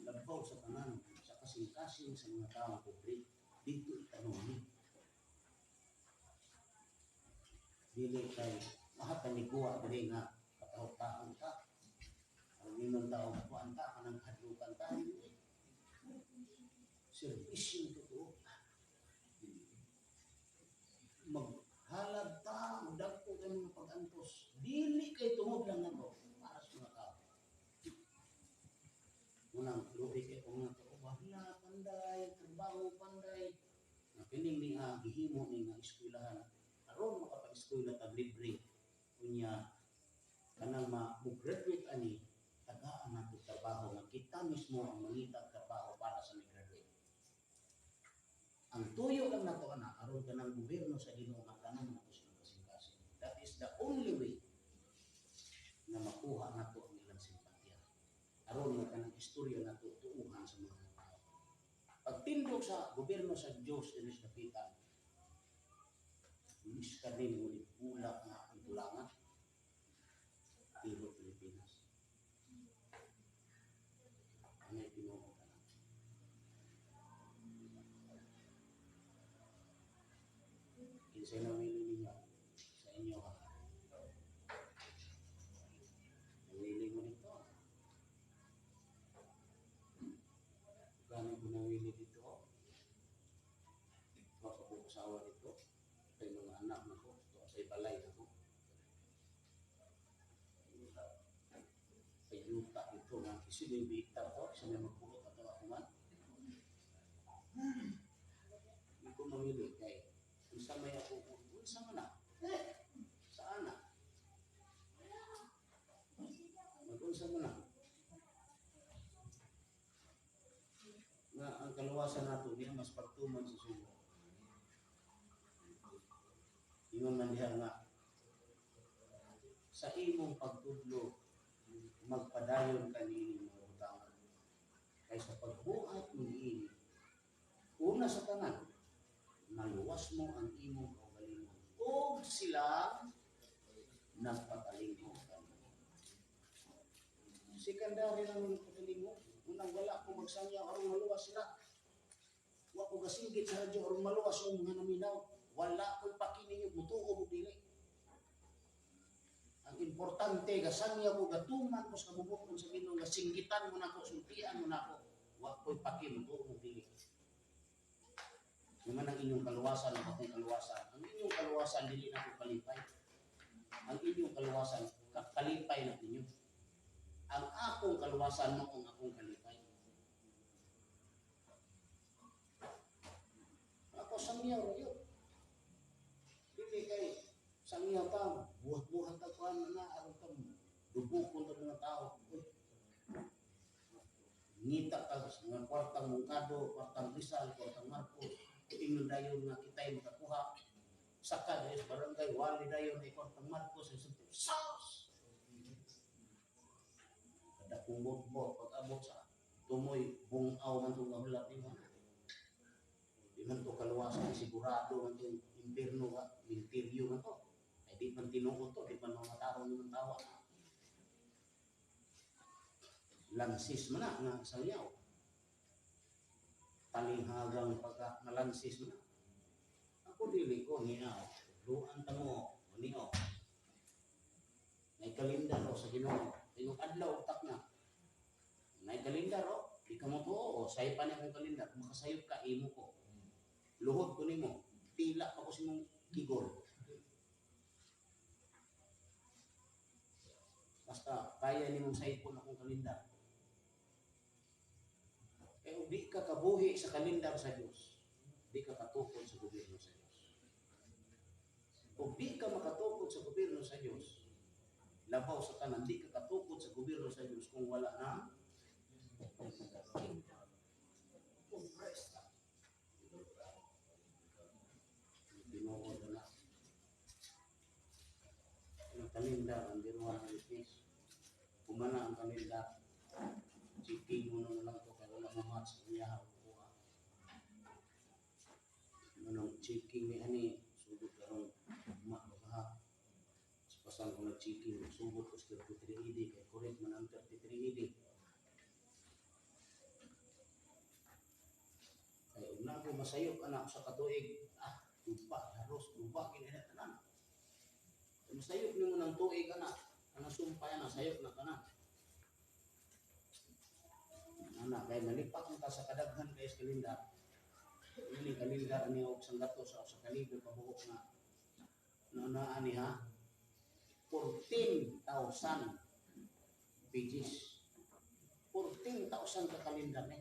Speaker 1: labaw sa tanan sa kasing-kasing sa mga tao pobre dito itanong niya dili kay lahat ng likuha dili nga katao-taon ka. Ang inyong tao kuan ka kanang hadlukan ka. Servisyo totoo. Maghalad ta, magdagko kay mga pag-antos. Dili kay tungod lang nako para sa mga tao. Unang lubi kay mga tao, wala panday, trabaho panday. Na kining ni gihimo ni nga eskwelahan aron makapag-eskwela tag libre unya kanang mo-graduate ani tagaan nato trabaho nga kita mismo ang mangita trabaho para sa mi-graduate. Ang tuyo lang nato ana aron kanang gobyerno sa Ginoo matanan nato sa kasing-kasing. That is the only way na makuha nato ang ilang simpatya. Aron nga kanang istorya nato tuuhan sa mga tao. Pagtindog sa gobyerno sa Dios inis kapitan Luis Carril ulit pula nga ang tulangan Tiro Pilipinas. Ano yung pinuho ka lang? Kinsay na wili ninyo sa inyo ha? Nawili mo nito. Gano'n mo nawili dito? Makapukasawa dito? Kay mga anak na ko, sa balay na ko. Kay yuta ito nga, kasi yung bitar ko, isa may magpulot at ako man. Hindi ko mamili kay, kung sa may ako, kung sa mana? Saan na? Mag-unsa mo na? Nga, ang kaluwasan nato, niya mas pagtuman sa sugo. Ingon man diha nga sa imong pagtudlo magpadayon kanini mga utangan kay sa pagbuhat mo niini una sa tanan maluwas mo ang imong kaugalingon ug sila nagpatalingon kanimo sekondary lang ang patalingon unang wala ko magsangyaw aron maluwas sila wa ko gasinggit sa radyo aron maluwas ang mga naminaw wala ko'y pakininyo, butuo mo dili. Ang importante, gasangya ko, gatuman ko sa kabubukon sa Ginoo, singgitan mo na ko, sultian mo na ko, wala ko'y pakin, butuo mo dili. Naman ang inyong kaluwasan, ang akong kaluwasan. Ang inyong kaluwasan, dili na ko kalipay. Ang inyong kaluwasan, kalipay na ninyo. Ang akong kaluwasan mo, ang akong kalipay. Ako sangyaw na yun. Kay sangyaw ta, buhat-buhat ta kuan na aron ta dubukon ta mga tao. Ngita ta sa mga kwartang Mungkado, kwartang Rizal, kwartang Marcos, ingon dayon nga kitay makakuha saka dayon sa barangay wali dayon ay kon Marcos sa Sus. Kada kumot mo pag-abot sa tumoy bungaw man itong nahulat nimo. Di man to kaluwasan sigurado man itong impierno ka, interior man to. Ay di man tinuod to, di man mamatarong ng tawa. Lansis man na nga sayaw. Talinghagang pagka nalansis man na. Ako dili ko niya, luan ta mo, maniyo. May kalendar o sa Ginoo. Yung adlaw utak na. May kalendar o, di ka mo to o, sayo pa niya kong kalendar, makasayop ka, imo ko. Luhod ko nimo, tila pa ko si mong kigol. Basta kaya ni mong sayipon akong kalendar. Kaya di ka kabuhi sa kalendar sa Diyos, di ka katukod sa gobyerno sa Diyos. Kung di ka makatukod sa gobyerno sa Diyos, labaw sa tanan, di ka katukod sa gobyerno sa Diyos kung wala na binuod na. Ang kalendar, ang binuod ng business. Kumana ang kalendar, checking mo na lang ito kaya wala mamatch ang yahaw ko. Anong checking ni ani, subot karong makaha. Pasan ko nag-checking, subot ko sa 33 ED, kaya correct man ang 33 ED. Kaya una ko masayok anak sa katuig, lupa, haros, lupa, kinahitanan. Masayok nyo ng tuig anak, kanang sumpay na, sayok na ka na. Anak, kaya malipak ka sa kadaghan kaya sa kalendar. Ini kalendar niya og sanggato sa kalibre pabuhok na naan niya 14,000 pages. 14,000 ka kalendar ni.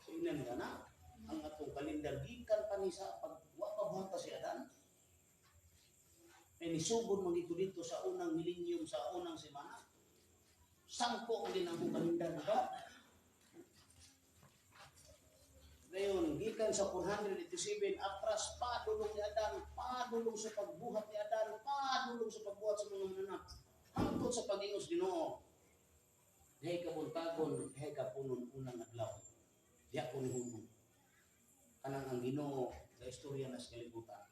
Speaker 1: Tingnan ka na, ang atong kalendar gikan pa ni sa pagwa pa buhat pa si Adan. Ay nisubod man dito sa unang millennium, sa unang semana. Sangko din ang kalendar dito. Ngayon, gikan sa 487, atras padulong ni Adan, padulong sa pagbuhat ni Adan, padulong sa pagbuhat sa mga mananak. Hangtod sa pag-ingos Ginoo. Dihay kabuntagon, dihay kapunon unang adlaw. Diya ko ni Humon. Kanang ang Ginoo sa istorya na sa kalibutan.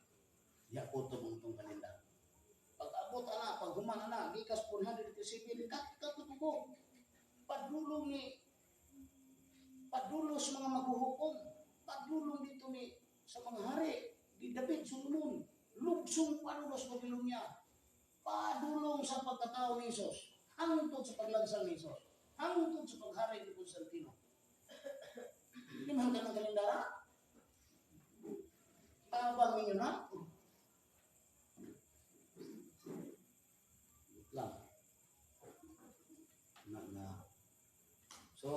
Speaker 1: Diya ko ito mong itong kalendar. Pag-abot na, pag-human na, gikas 487, katutubo. Padulong sa mga maghuhukom. Padulong dito ni sa mga hari. Di David, Solomon. Lugsong padulong sa Babylonia. Padulong sa pagkatao ni Isos. Hangtod sa paglansang ni Isos. Hangtod sa paghari ni Constantino. Hindi man ka ng kalendara? Tabang ninyo na? Lang. So,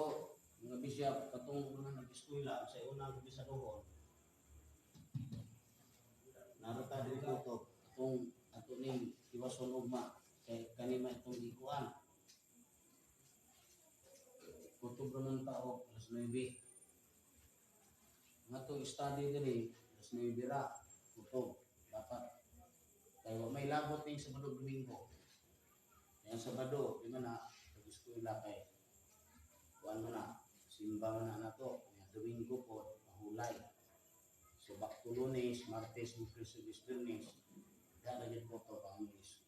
Speaker 1: mga bisyap, katong unang nag-eskwela sa unang bisadohon, narata dito ito, katong ato ning iwason ugma, kay kanima itong ikuan. Kutob naman tao, alas 9. Nga itong study diri, alas 9 ra, kutob, dapat. Kaya may labot ning Sabado Domingo. Yang Sabado, di man na, nag-eskwela kay kuan mo na, simba man na to, yung Domingo po, mahulay. So back to Lunes, Martes, Merkulis, Biyernes, dadagyan po to pang English.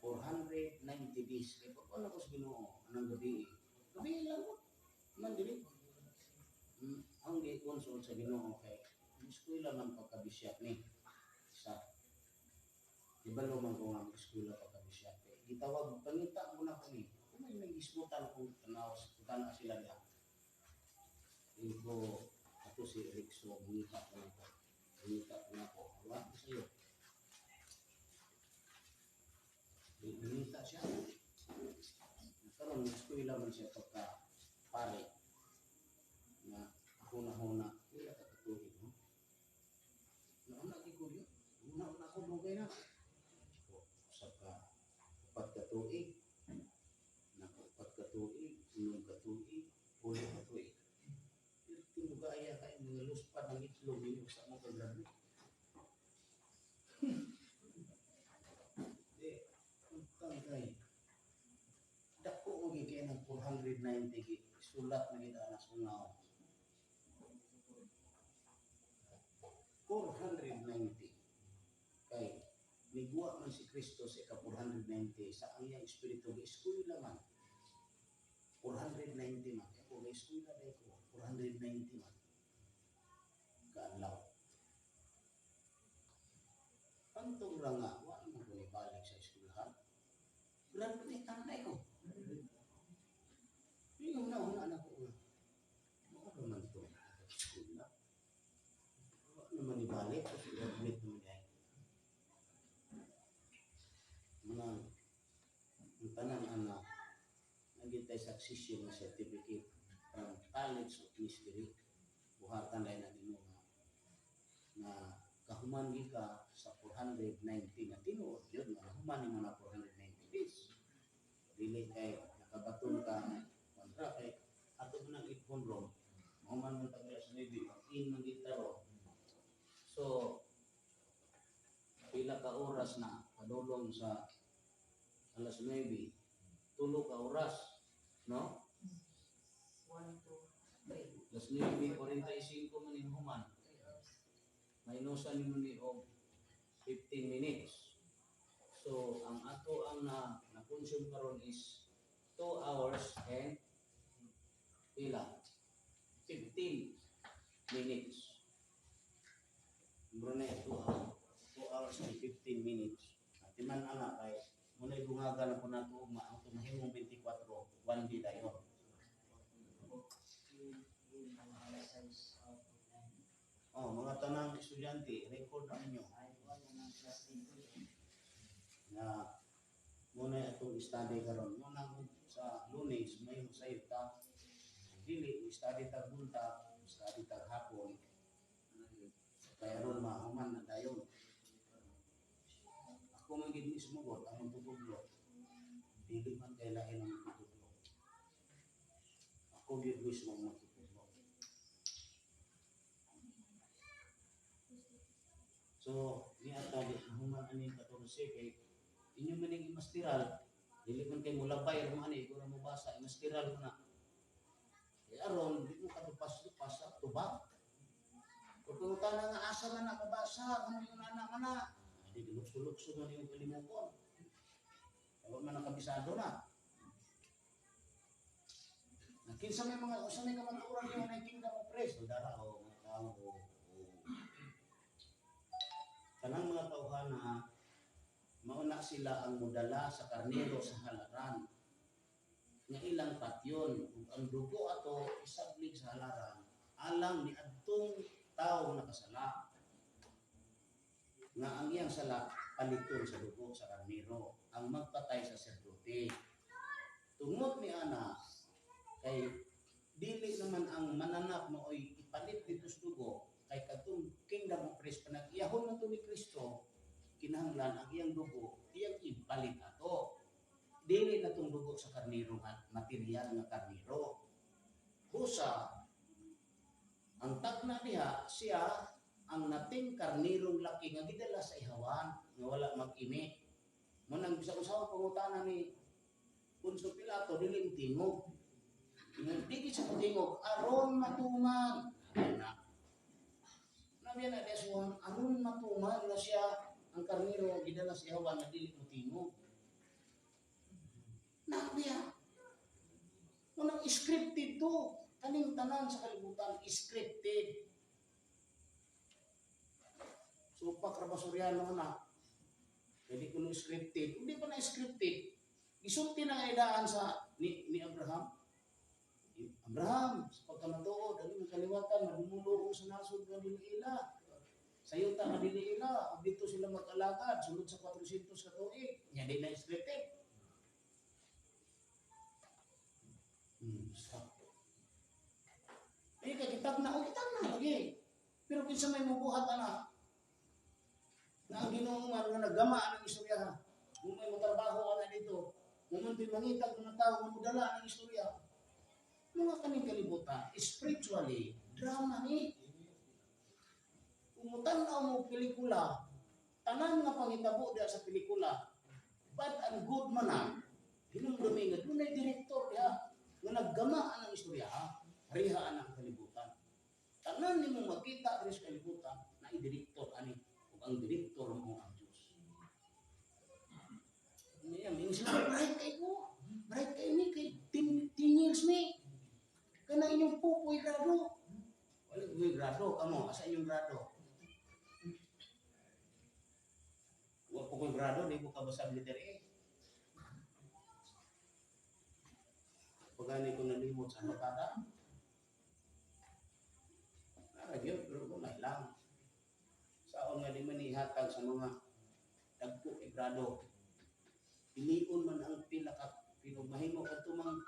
Speaker 1: 490 days. Kaya pag wala ko sa Ginoo, anong gabi? Gabi lang po. Man dili. Ang gi-consult sa Ginoo kay eskwela man pagkabisyat ni. Sa ibalo man ko ang eskwela pagkabisyat. Gitawag pangita mo na kami. Kung may nag-ismutan akong tanaw sila diha. Ito, ako si Erikso, mungita ko na ko. Mungita ko na ko. Wala ko sa'yo. Mungita siya. Nagkaroon, eskwela man siya pagka pare. Na ako na huna. Kaya kakatuhin, no? Nauna kikuyo. Nauna ko bugay na. Usap ka. Upat katuig. Upat katuig. Unong katuig. Ulo katuig. 490 sulat na kita na sungaw. 490 kay niguwa man si Kristo sa ika 490 sa ang iyang espiritu gi-eskwela man 490 man ako gi-eskwela day ko 490 man kaadlaw antong ra nga wa mo ko ibalik sa eskwelahan graduate na ko yung nauna na ko ano man to eskwela wa naman ibalik kasi graduate naman ay manang ang tanan anak nagitay succession na certificate from College of Mystery buhatan na nimo na kahuman ka sa 490 na tinuod yun na human mo na 490 days dili kay nakabaton ka kontra kay ato mo nang ipon ron human mo tagla sa navy in man gitaro so pila ka oras na padulong sa alas 9 tulo ka oras no
Speaker 2: 1, 2, 3.
Speaker 1: alas 9:45 man yung human maynusan nimo ni og 15 minutes so ang ato ang na-consume karon is 2 hours and pila 15 minutes Brunei 2 hours and 15 minutes at man ana kay muna dungagan ako nato ug maato mahimong 24 one day dayon mga tanang estudyante record na ninyo na muna atong study karon muna sa Lunes may usay ta dili study ta bunta study ta hapon kaya ron mahuman na dayon ako man gid mismo got ang tutuglo dili man kay lain ang tutuglo ako gid mismo matutuglo so ni ata di human ani 14 kay inyo man ning masteral dili man kay mulabay ro ani ko ra mo basa masteral mo na kay aron di mo kadupas-dupas sa tubag kung pangutana nga asa man nakabasa ano yung anak mana di dilukso-lukso man yung kalimukon kaya man nakabisado na nakinsa may mga usa may kamaturan yung na kingdom of praise o dara o mga tao o kanang mga tauhana mauna sila ang mudala sa karnero sa halaran nga ilang patyon ug ang dugo ato isablig sa halaran alang ni adtong tawo nakasala nga ang iyang sala paliton sa dugo sa karnero ang magpatay sa sacerdote tungod ni ana kay dili naman ang mananap maoy ipalit dito sa dugo kay katong kingdom of Christ panag-iyahon na to ni Kristo kinahanglan ang iyang dugo iyang ipalit ato dili na tong dugo sa karnero nga material nga karnero busa ang tagna diha siya ang nating karnerong laki nga gidala sa ihawan nga wala mag-imi mo nang bisag usawang pangutana ni Poncio Pilato dili tingog dili sa tingog aron matuman nabi na deswan aron matuman na siya ang karnero gidala sa ihawan nga dili mo tingog nabiya mo nang scripted to kaning tanan sa kalibutan scripted so pakrabasoryano na hindi ko nung scripted hindi pa na scripted isulti na nga idaan sa ni Abraham sa pagkamatuod ano ng kaliwatan madumulo sa nasod ng Diliila sa yuta ng Diliila dito sila mag-alagad sunod sa 400 ka tuig niya din na scripted kitag na lagi. Pero kinsa may mubuhat ana. Na ang Ginoo man nga naggama ang istorya. Kung may motrabaho ana dito, mumunti mangitag mga tao nga mudala ang istorya. Mga kaning kalibutan, spiritually, drama ni. Kung tanaw mo pelikula, tanan nga pangitabo diha sa pelikula, bad and good man na. Hinumdumi nga dunay direktor diha. naggamaan ang istorya, harihaan ang kalibutan. Tanan nimo makita diri sa kalibutan na i-direktor ani ug ang direktor mo ang Dios. Niya minsan bright kay ko. Bright kay ni kay 10 years ni. Kana inyong pupoy grado. Wala ko grado kamo, asa inyong grado? Wa ko grado di ko kabasa letter A. Pagani ko nalimot sa bakada. Nagyo pero ko may lang. Saon nga di man ihatag sa mga dagko kay grado. Piliun man ang pila ka pinugmahimo kadto mang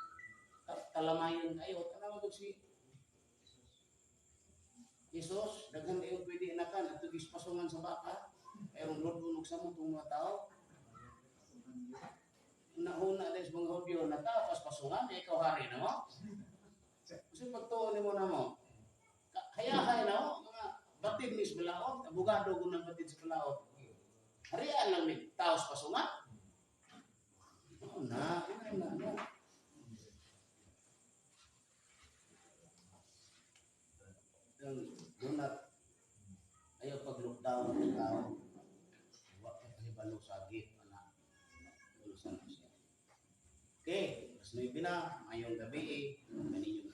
Speaker 1: talamayon kayo tanaw mo si Jesus daghan kayo pwede inakan ato gispasungan sa baka ayon lodon og sa mga tao. Nahuna des mga Hudyo na tapas pasungan ikaw hari na mo. Kasi pagtuon nimo na mo. Hayahay na mo mga batid ni sa balaod, abogado ko ng batid sa balaod. Harian lang ni taos pasungan. Na. Donat ayaw pag-lockdown ng tao. Huwag ka kahibalo sa agit, anak. Lulusan na siya. Okay, mas may na, ngayong gabi, ganin